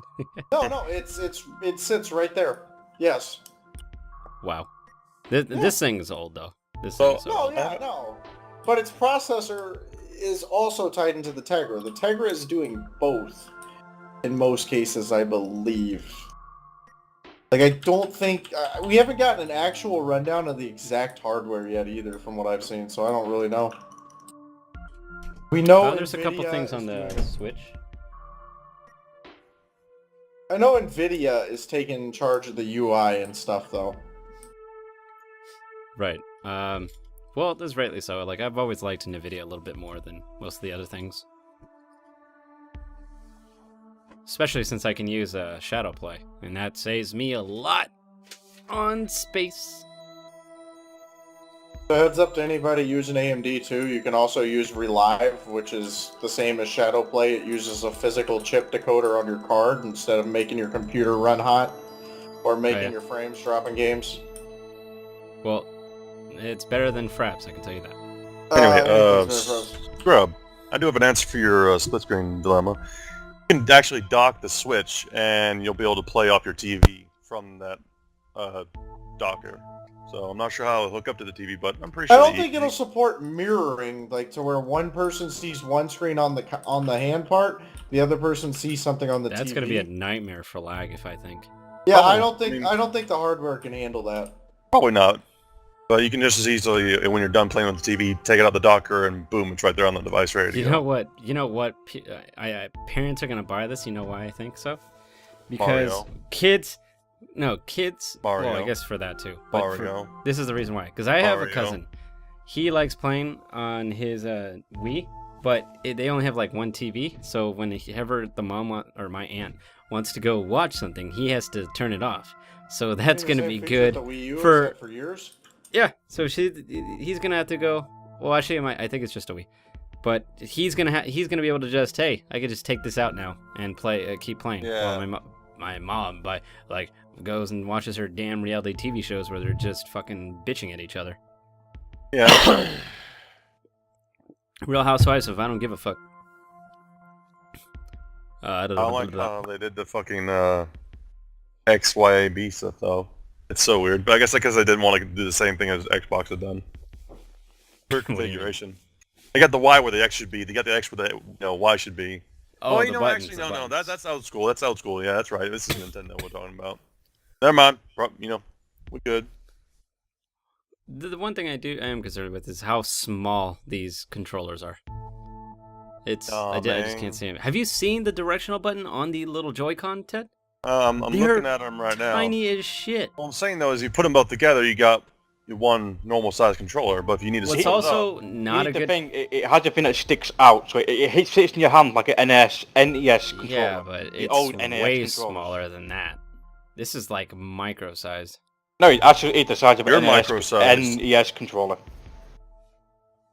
No, it sits right there. Yes. Wow. This thing is old, though. This Well, thing is No, old. yeah, no. But its processor is also tied into the Tegra. The Tegra is doing both in most cases, I believe. Like, I don't think... we haven't gotten an actual rundown of the exact hardware yet either, from what I've seen, so I don't really know. We know There's a couple NVIDIA things on is the doing- Switch. I know NVIDIA is taking charge of the UI and stuff, though. Right. Well, that's rightly so. Like, I've always liked NVIDIA a little bit more than most of the other things. Especially since I can use Shadow Play, and that saves me a lot on space. So heads up to anybody using AMD too, you can also use Relive, which is the same as Shadow Play. It uses a physical chip decoder on your card instead of making your computer run hot or making your frames drop in games. Well, it's better than Fraps, I can tell you that. Anyway, Scrub, I do have an answer for your split screen dilemma. You can actually dock the Switch, and you'll be able to play off your TV from that docker. So I'm not sure how it'll hook up to the TV, but I'm pretty I sure. don't think it'll support mirroring, like to where one person sees one screen on the hand part, the other person sees something on the TV. That's gonna be a nightmare for lag, if I think. Yeah, Probably. I don't think the hardware can handle that. Probably not. But you can just as easily, when you're done playing with the TV, take it out the docker, and boom, it's right there on the device ready to You go. know what? Parents are gonna buy this. You know why I think so? Because Mario. kids. Well, Mario. I guess for that too. But Mario. this is the reason why. Because I have a Mario. cousin. He likes playing on his Wii, but they only have like one TV. So whenever the mom or my aunt wants to go watch something, he has to turn it off. So that's gonna be good for years. Yeah. So he's gonna have to go. Well, actually, I think it's just a Wii. But he's gonna be able to just, hey, I could just take this out now and play, keep playing. Yeah. While my mom goes and watches her damn reality TV shows where they're just fucking bitching at each other. Yeah. Real Housewives of I don't give a fuck. I like how they did the fucking XYAB stuff though. It's so weird, but I guess because they didn't want to do the same thing as Xbox had done. For configuration. They got the Y where the X should be. They got the X where the Y should be. Oh, well, the you know, buttons, actually, the no, buttons. that's old school. That's old school. Yeah, that's right. This is Nintendo we're talking about. Never mind. We're good. The one thing I am concerned with is how small these controllers are. I just can't see them. Have you seen the directional button on the little Joy-Con, Ted? I'm They're looking at them right now. Tiny as shit. What I'm saying though is you put them both together, you got one normal size controller. But if you need to Well, split it's it also up, not a good. thing. It has a thing that sticks out, so it fits in your hand like an NES controller. Yeah, but The it's old NES way controllers. smaller than that. This is like micro-sized. No, it actually is the size of You're an NES, micro-sized. NES controller.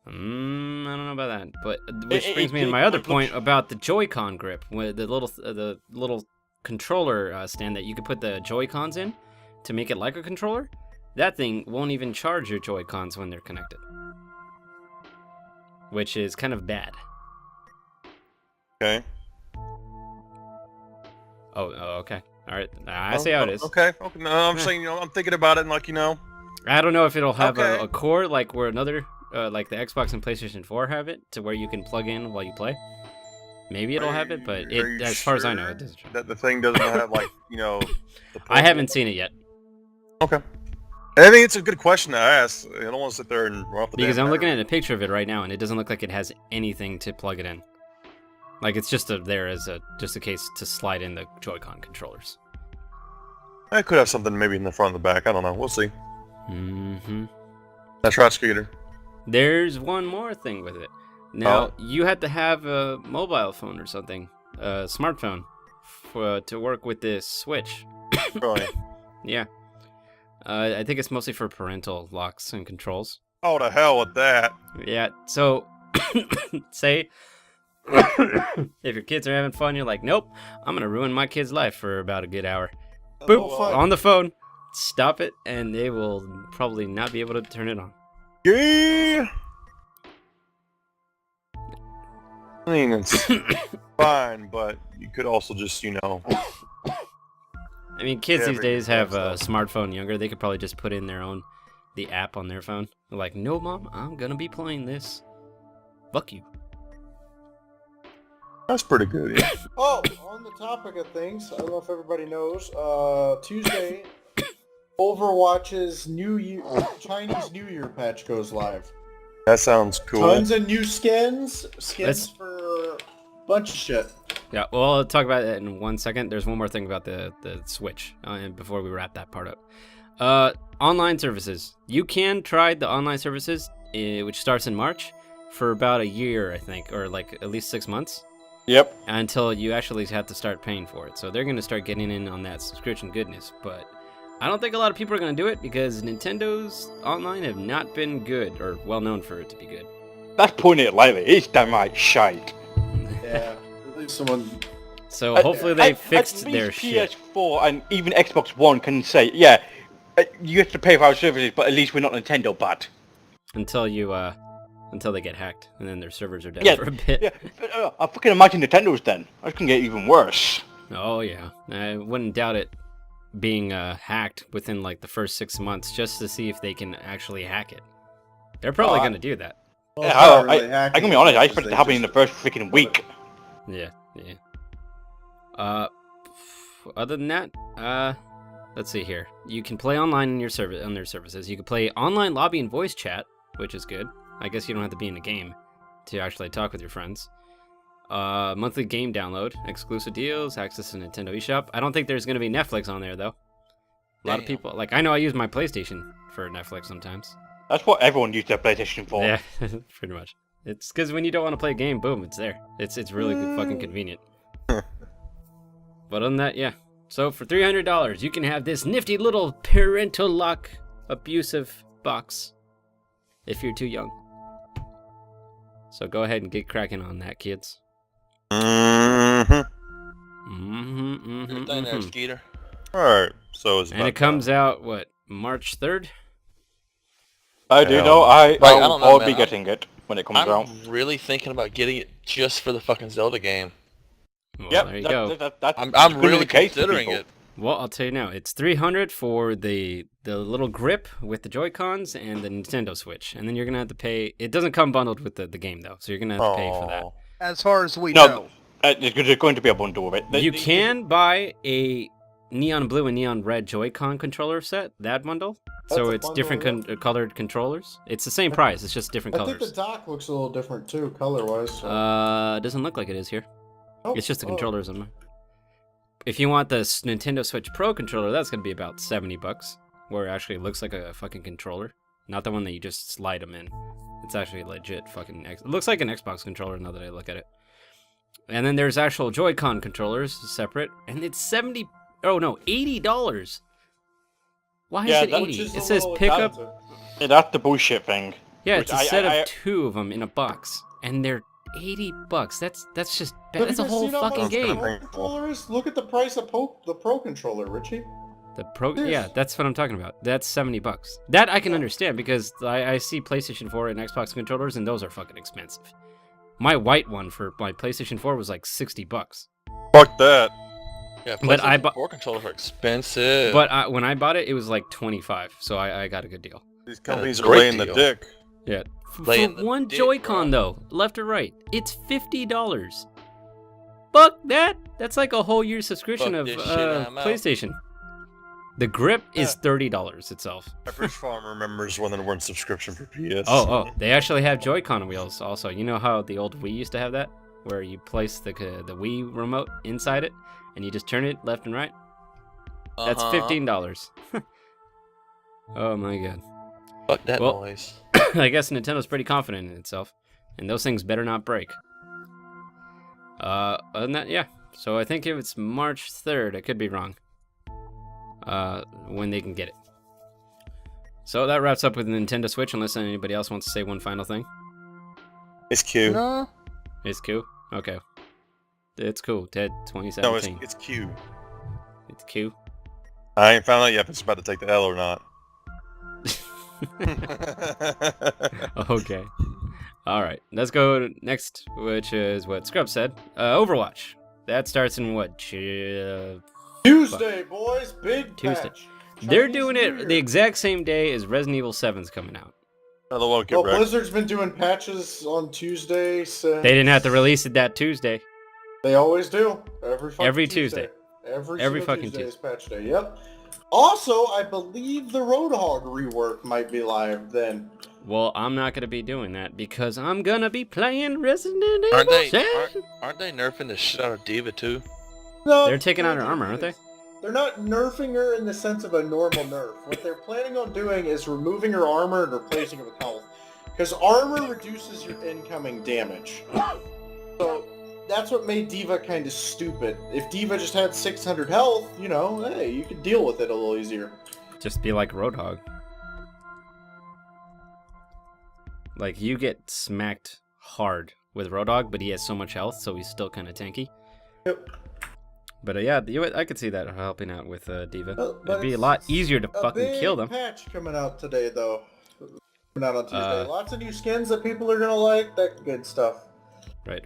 I don't know about that, but which brings me to it my other looks- point about the Joy-Con grip, with the little controller stand that you could put the Joy-Cons in to make it like a controller. That thing won't even charge your Joy-Cons when they're connected, which is kind of bad. okay. Oh, okay, all right. I see how it is. Okay. No, I'm saying, I'm thinking about it, and I don't know if it'll have Okay. a cord like where another, like the Xbox and PlayStation 4 have it, to where you can plug in while you play. Maybe it'll have it, but Are you as far as I know, sure it doesn't. that the thing doesn't have the I haven't seen it yet. Okay. I think it's a good question to ask. I don't want to sit there and run off the Because damn I'm looking battery. at a picture of it right now, and it doesn't look like it has anything to plug it in. Like it's just there as just a case to slide in the Joy-Con controllers. I could have something maybe in the front and the back. I don't know. We'll see. Mm-hmm. That's right, Skeeter. There's one more thing with it. Now you have to have a mobile phone or something, a smartphone, to work with this Switch. Really? Yeah. I think it's mostly for parental locks and controls. Oh, to hell with that. Yeah, so say if your kids are having fun, you're like, nope, I'm gonna ruin my kid's life for about a good hour. Boop, fun. on the phone, stop it, and they will probably not be able to turn it on. Yeah. I mean, it's fine, but you could also just, I mean, kids these Everything days have a stuff. smartphone younger. They could probably just put in the app on their phone. They're like, no, Mom, I'm gonna be playing this. Fuck you. That's pretty good. Yeah. Oh, on the topic of things, I don't know if everybody knows, Tuesday, Overwatch's Chinese New Year patch goes live. That sounds cool. Tons of new skins Let's- for a bunch of shit. Yeah, well, I'll talk about that in 1 second. There's one more thing about the Switch before we wrap that part up. Online services. You can try the online services, which starts in March, for about a year, I think, or like at least 6 months. Yep. Until you actually have to start paying for it. So they're going to start getting in on that subscription goodness. But I don't think a lot of people are going to do it because Nintendo's online have not been good or well known for it to be good. That's putting it lightly. It's downright shite. Yeah, at least someone... So hopefully they fixed at their least shit. PS4 and even Xbox One can say, yeah, you have to pay for our services, but at least we're not Nintendo bad. Until they get hacked and then their servers are dead Yeah, for a bit. yeah. But, I fucking imagine Nintendo's then. That can get even worse. Oh yeah, I wouldn't doubt it being hacked within like the first 6 months just to see if they can actually hack it. They're probably Oh, going to do that. Well, Yeah, it's not really I'm hacking gonna be honest, I as expect it they to happen in just- the first freaking week. Yeah. Other than that, let's see here. You can play online in your on their services. You can play online lobby and voice chat, which is good. I guess you don't have to be in a game to actually talk with your friends. Monthly game download, exclusive deals, access to Nintendo eShop. I don't think there's going to be Netflix on there though. A lot of people, like I know I use my PlayStation for Netflix sometimes. That's what everyone used their PlayStation for. Yeah, pretty much. It's because when you don't want to play a game, boom, it's there. It's really fucking convenient. But other than that, yeah. So for $300, you can have this nifty little parental lock abusive box if you're too young. So go ahead and get cracking on that, kids. Good thing there, Skeeter. Alright, so it's And it comes out, what, March 3rd? I do Hell. know. I don't know, I'll man. be getting it when it comes out. I'm really thinking about getting it just for the fucking Zelda game. Well, Yep, there you go. That's I'm gonna be really the case for considering people. it. Well, I'll tell you now, it's $300 for the little grip with the Joy-Cons and the Nintendo Switch. And then you're going to have to pay... It doesn't come bundled with the game, though, so you're going to have to pay for that. Aw. As far as we No, know. there's going to be a bundle of it. You can buy a neon blue and neon red Joy-Con controller set, that bundle. So That's a it's bundle, different yeah. colored controllers. It's the same price, it's just different I think colors. the dock looks a little different too, color-wise. So. It doesn't look like it is here. Oh, It's just the oh. controllers on mine. If you want the Nintendo Switch Pro controller, that's going to be about $70, where it actually looks like a fucking controller. Not the one that you just slide them in. It's actually legit fucking... It looks like an Xbox controller now that I look at it. And then there's actual Joy-Con controllers separate, and it's $80. Why Yeah, is it that- 80? Which is It a says little pick up... expensive. Yeah, that's the bullshit thing. Yeah, Which it's a set I- of 2 of them in a box, and they're $80. That's just... Have That's you a guys whole seen how fucking much game. the Pro controller is? Look at the price of the Pro controller, Richie. The Pro, Yes. yeah, that's what I'm talking about. That's $70. That I can understand because I see PlayStation 4 and Xbox controllers, and those are fucking expensive. My white one for my PlayStation 4 was like $60. Fuck that. Yeah, But I PlayStation bu- 4 controllers are expensive. But when I bought it, it was like $25, so I got a good deal. These companies are great laying the deal. dick. Yeah, Laying for the one dick, Joy-Con bro. though, left or right, it's $50. Fuck that! That's like a whole year subscription Fuck of this shit, I'm out. PlayStation. The grip is $30 itself. Average farmer remembers when there weren't subscription for PS. Oh, they actually have Joy-Con wheels also. You know how the old Wii used to have that? Where you place the Wii remote inside it, and you just turn it left and right? That's $15. Oh my god. Fuck that Well, noise. I guess Nintendo's pretty confident in itself. And those things better not break. Other than that, yeah. So I think if it's March 3rd, I could be wrong. When they can get it. So that wraps up with Nintendo Switch, unless anybody else wants to say one final thing. It's cute. No. It's cool? Okay. It's cool, Ted, No, 2017. it's Q. It's Q. I ain't found out yet if it's about to take the L or not. Okay. Alright, let's go next, which is what Scrub said. Overwatch. That starts in what? Tuesday, boys. Big Tuesday. patch. They're Chinese doing New it Year. the exact same day as Resident Evil 7's coming out. Another one, get Well, wrecked. Blizzard's been doing patches on Tuesday since... They didn't have to release it that Tuesday. They always do. Every Tuesday. Every Every single fucking Tuesday is patch day. Yep. Also, I believe the Roadhog rework might be live then. Well, I'm not going to be doing that because I'm going to be playing Resident Evil Aren't they 7. aren't they nerfing the shit out of Diva too? No, They're taking out her armor, aren't they? They're not nerfing her in the sense of a normal nerf. What they're planning on doing is removing her armor and replacing it with health. Because armor reduces your incoming damage. So that's what made Diva kind of stupid. If Diva just had 600 health, you know, hey, you could deal with it a little easier. Just be like Roadhog. Like, you get smacked hard with Roadhog, but he has so much health, so he's still kind of tanky. Yep. But yeah, I could see that helping out with Diva. But It'd be a it's lot easier to A fucking big kill them. patch coming out today, though. Coming out on Tuesday. Uh, Lots of new skins that people are gonna like. That good stuff. Right.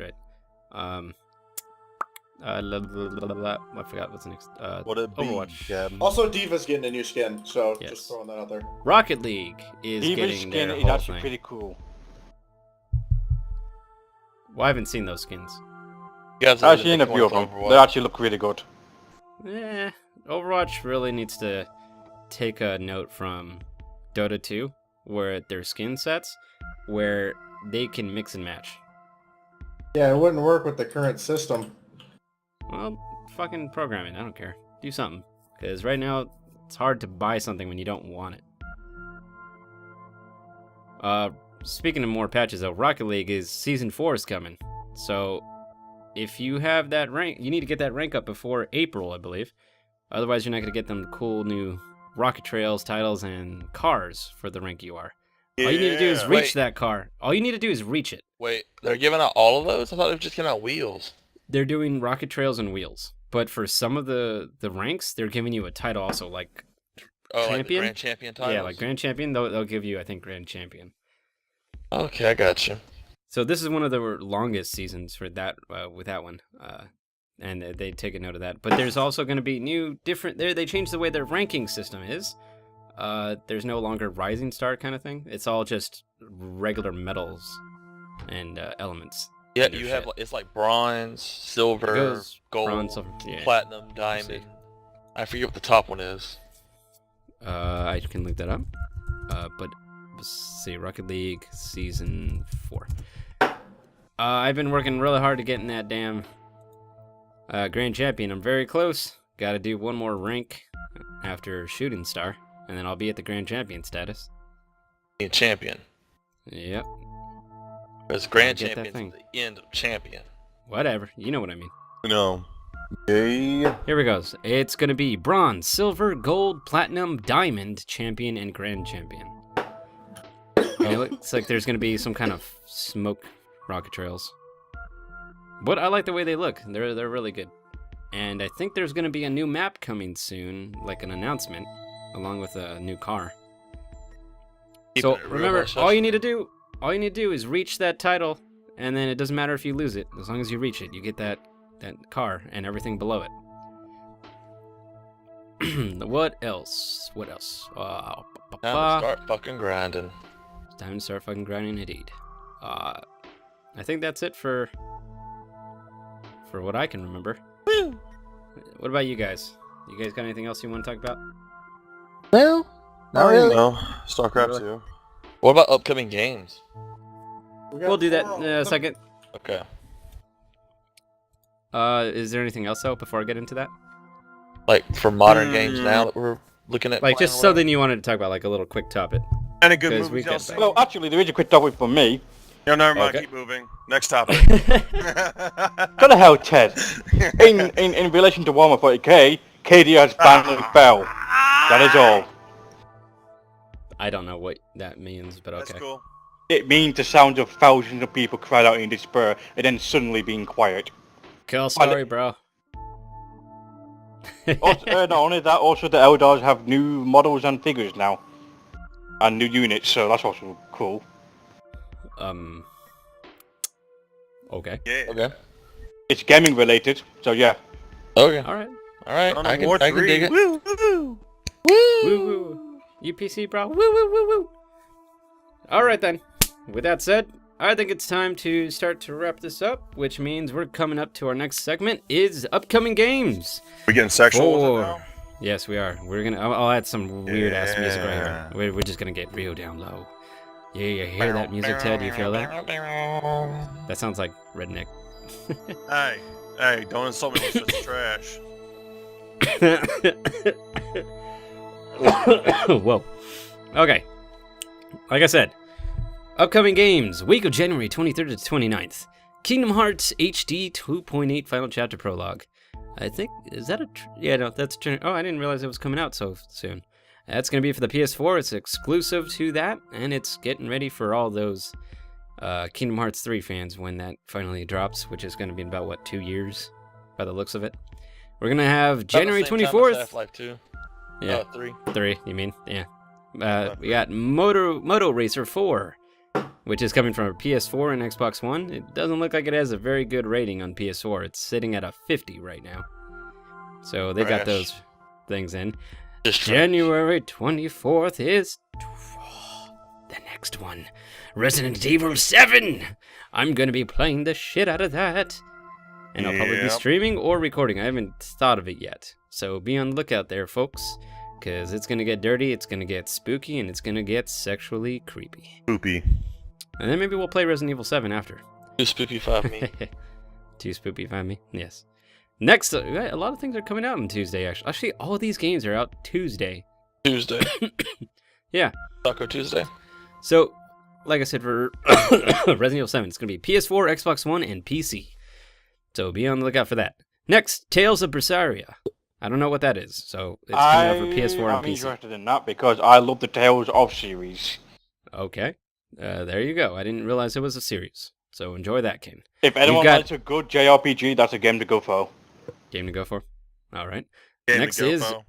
I forgot what's next. What it be, Overwatch. Gavin? Also, Diva's getting a new skin, so Yes. just throwing that out there. Rocket League is Eva's getting skin their is whole actually thing. pretty cool. Well, I haven't seen those skins. You guys I've seen a few of them. They actually look really good. Overwatch really needs to take a note from Dota 2, where their skin sets, where they can mix and match. Yeah, it wouldn't work with the current system. Well, fucking programming, I don't care. Do something. Because right now, it's hard to buy something when you don't want it. Speaking of more patches though, Rocket League is Season 4 is coming. So, if you have that rank, you need to get that rank up before April, I believe. Otherwise, you're not going to get them cool new Rocket Trails titles and cars for the rank you are. All you need to do is Yeah. reach Wait. that car. All you need to do is reach it. Wait, they're giving out all of those? I thought they were just giving out wheels. They're doing Rocket Trails and wheels. But for some of the ranks, they're giving you a title also, like Oh, like the Champion? Grand Champion titles? yeah, like Grand Champion. They'll give you, I think, Grand Champion. Okay, I got you. So this is one of the longest seasons for that with that one, and they take a note of that. But there's also going to be new, different. They changed the way their ranking system is. There's no longer rising star kind of thing. It's all just regular metals and elements. Yeah, Under you have, shit. it's like bronze, silver, It goes gold, bronze, silver, yeah. platinum, diamond. I forget what the top one is. I can look that up. But let's see, Rocket League Season 4. I've been working really hard to get in that damn Grand Champion. I'm very close. Got to do one more rank after Shooting Star, and then I'll be at the Grand Champion status. Being champion. Yep. Because Grand Get that Champion's thing. the end of champion. Whatever. You know what I mean. No. Yeah. Here we go. It's going to be Bronze, Silver, Gold, Platinum, Diamond, Champion, and Grand Champion. And it looks like there's going to be some kind of smoke rocket trails. But I like the way they look. They're really good. And I think there's going to be a new map coming soon, like an announcement, along with a new car. So Keeping it real remember, hush all hush. you need to do is reach that title, and then it doesn't matter if you lose it. As long as you reach it, you get that car and everything below it. What else? Time to start fucking grinding. It's time to start fucking grinding, indeed. I think that's it for what I can remember. Woo! What about you guys? You guys got anything else you want to talk about? Well, not really. No, StarCraft 2. What about upcoming games? We'll do that in a second. Okay. Is there anything else though before I get into that? Like for modern games now that we're looking at. Like playing just or whatever? something you wanted to talk about, like a little quick topic. Any good Because movies we y'all get seen? back. Well, actually, there is a quick topic for me. No, never mind. Okay. Keep moving. Next topic. What the hell, Ted? In relation to Warhammer 40k, KD has finally fell. That is all. I don't know what that means, but okay. That's cool. It means the sound of thousands of people cried out in despair and then suddenly being quiet. Cool story, bro. Also, not only that, also the Eldars have new models and figures now. And new units, so that's also cool. Okay. Yeah. Okay. It's gaming related, so yeah. Okay. All right. All right. On I War can 3. dig it. Woo, woo, woo. Woo woo. UPC, bro. Woo woo woo woo. All right then. With that said, I think it's time to start to wrap this up, which means we're coming up to our next segment is upcoming games. We getting sexual with it For- now? Yes, we are. We're gonna. I'll add some weird ass music right Yeah. here. We're just gonna get real down low. Yeah, you hear that music, Ted? You feel that? That sounds like redneck. Hey, don't insult me with such trash. Whoa. Okay. Like I said, upcoming games, week of January 23rd to 29th. Kingdom Hearts HD 2.8 Final Chapter Prologue. I think, is that a... yeah, no, that's... oh, I didn't realize it was coming out so soon. That's going to be for the PS4. It's exclusive to that, and it's getting ready for all those Kingdom Hearts 3 fans when that finally drops, which is going to be in about, what, 2 years, by the looks of it. We're going to have January 24th. Half-Life 2. Yeah. 3. 3, you mean? Yeah. We got Moto Racer 4, which is coming from a PS4 and Xbox One. It doesn't look like it has a very good rating on PS4. It's sitting at a 50 right now. So they got Trash. those things in. Just January 24th is the next one. Resident Evil 7! I'm going to be playing the shit out of that. And I'll probably be Yep. streaming or recording. I haven't thought of it yet. So be on the lookout there, folks. Because it's going to get dirty, it's going to get spooky, and it's going to get sexually creepy. Poopy. And then maybe we'll play Resident Evil 7 after. Too spooky 5 me. Too spooky, find me. Yes. Next, a lot of things are coming out on Tuesday, actually. Actually, all of these games are out Tuesday. Tuesday. Yeah. Taco Tuesday. So, like I said, for Resident Evil 7, it's going to be PS4, Xbox One, and PC. So be on the lookout for that. Next, Tales of Berseria. I don't know what that is, so it's coming out for PS4 I'm and PC. interested in that because I love the Tales of series. Okay. There you go. I didn't realize it was a series. So enjoy that, Ken. If anyone got- likes a good JRPG, that's a game to go for. Game to go for. All right. Game Next to go, is Bo.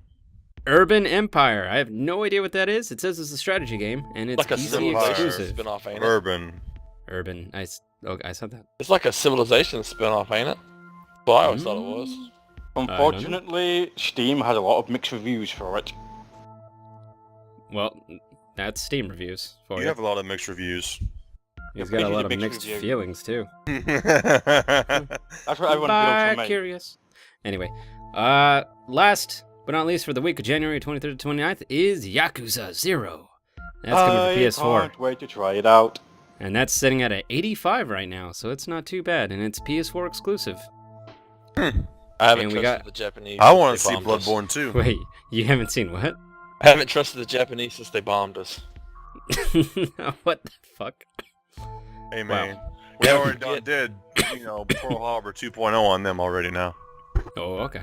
Urban Empire. I have no idea what that is. It says it's a strategy game, and it's Like a PC Civilization exclusive. spin-off, ain't it? Urban. Urban. I said that. It's like a Civilization spin-off, ain't it? Well, I always thought it was. Unfortunately, Steam has a lot of mixed reviews for it. Well, that's Steam reviews for You you. have a lot of mixed reviews. He's got a lot of mixed mixed review. feelings, too. That's what everyone feels for me. Curious. Anyway, last but not least for the week of January 23rd to 29th is Yakuza 0. That's coming to PS4. Can't wait to try it out. And that's sitting at an 85 right now, so it's not too bad, and it's PS4 exclusive. I haven't And we trusted got- the Japanese. I want to since see they bombed us. Bloodborne too. Wait, you haven't seen what? I haven't trusted the Japanese since they bombed us. What the fuck? Hey man, Wow. we Yeah, already yeah. did, Pearl Harbor 2.0 on them already now. Oh, okay.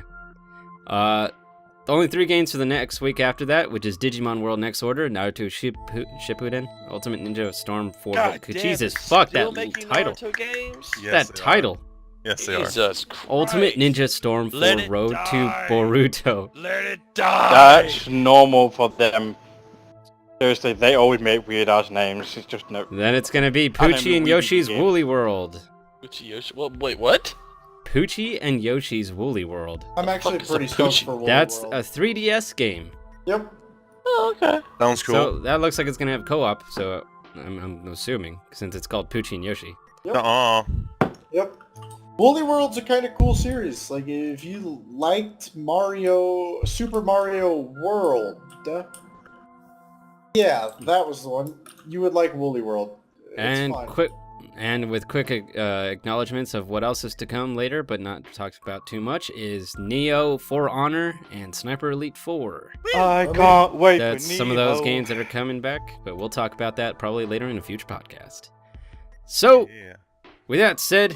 The only 3 games for the next week after that, which is Digimon World Next Order, Naruto Shippuden, Ultimate Ninja Storm 4. Jesus, fuck that title. Games? Yes, That they are. title. Yes, they are. Jesus Christ. Ultimate Ninja Storm 4 Let it Road die. to Boruto. Let it die! That's normal for them. Seriously, they always make weird ass names. It's just no. Then it's gonna be I Poochie mean, and we Yoshi's begin. Woolly World. Uchi Yoshi. Well, wait, what? Poochie and Yoshi's Woolly World. I'm actually fuck is a pretty stoked Poochie? for Woolly That's World. a 3DS game. Yep. Oh, okay. Sounds cool. So that looks like it's gonna have co-op. So I'm assuming since it's called Poochie and Yoshi. Yep. Woolly World's a kind of cool series. Like, if you liked Super Mario World, Yeah, that was the one. You would like Woolly World. It's And fine. with quick acknowledgments of what else is to come later, but not talked about too much, is Neo, For Honor, and Sniper Elite 4. I can't wait That's for some of those Nemo. games that are coming back, but we'll talk about that probably later in a future podcast. So, Yeah. with that said,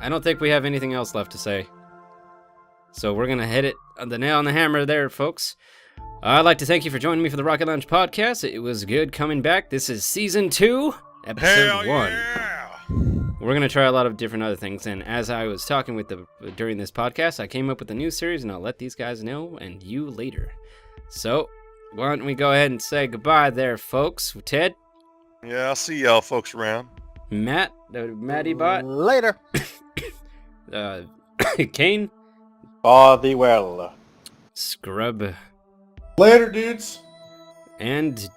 I don't think we have anything else left to say. So we're going to hit it on the nail on the hammer there, folks. I'd like to thank you for joining me for the Rocket Lounge podcast. It was good coming back. This is Season 2, Episode 1. Yeah! We're going to try a lot of different other things, and as I was talking with during this podcast, I came up with a new series, and I'll let these guys know and you later. So, why don't we go ahead and say goodbye there, folks. Ted, Yeah, I'll see y'all folks around. Matt, Matty Bot, Later. Kane, Fare thee well. Scrub, Later, dudes. and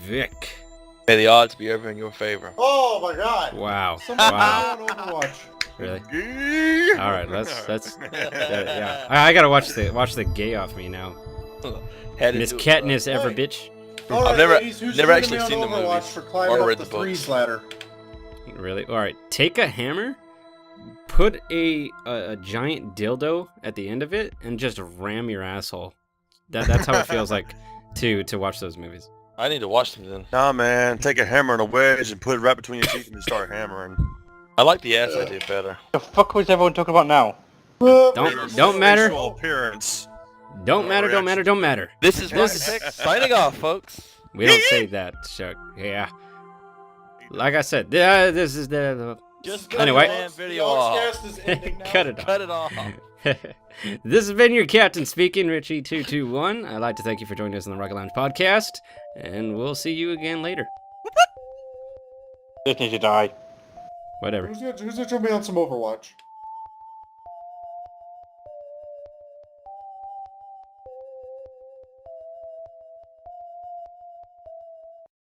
Vic. May the odds be ever in your favor. Oh my god. Wow. Someone Wow. on Overwatch. Really? Yeah. All right, let's yeah. I gotta watch the gay off me now. Had to Miss do it, Katniss Hey. ever bitch. All right, never- ladies, who's never joining actually me on seen the Overwatch movies for climbing or up read the the books. threes ladder? Really? All right. Take a hammer, put a giant dildo at the end of it, and just ram your asshole. That's how it feels like to watch those movies. I need to watch them then. Nah, man. Take a hammer and a wedge and put it right between your teeth and just start hammering. I like the ass idea better. The fuck was everyone talking about now? Don't matter. Facial appearance. Don't matter. This is Rockitech signing off, folks. We don't say that, Chuck. Yeah. Like I said, this is the Just cut Anyway. the damn video off. Yogscast is ending now. cut it off. Cut it off. This has been your captain speaking, Richie221. I'd like to thank you for joining us on the Rocket Lounge podcast, and we'll see you again later. Just need to die. Whatever. Who's gonna join me on some Overwatch?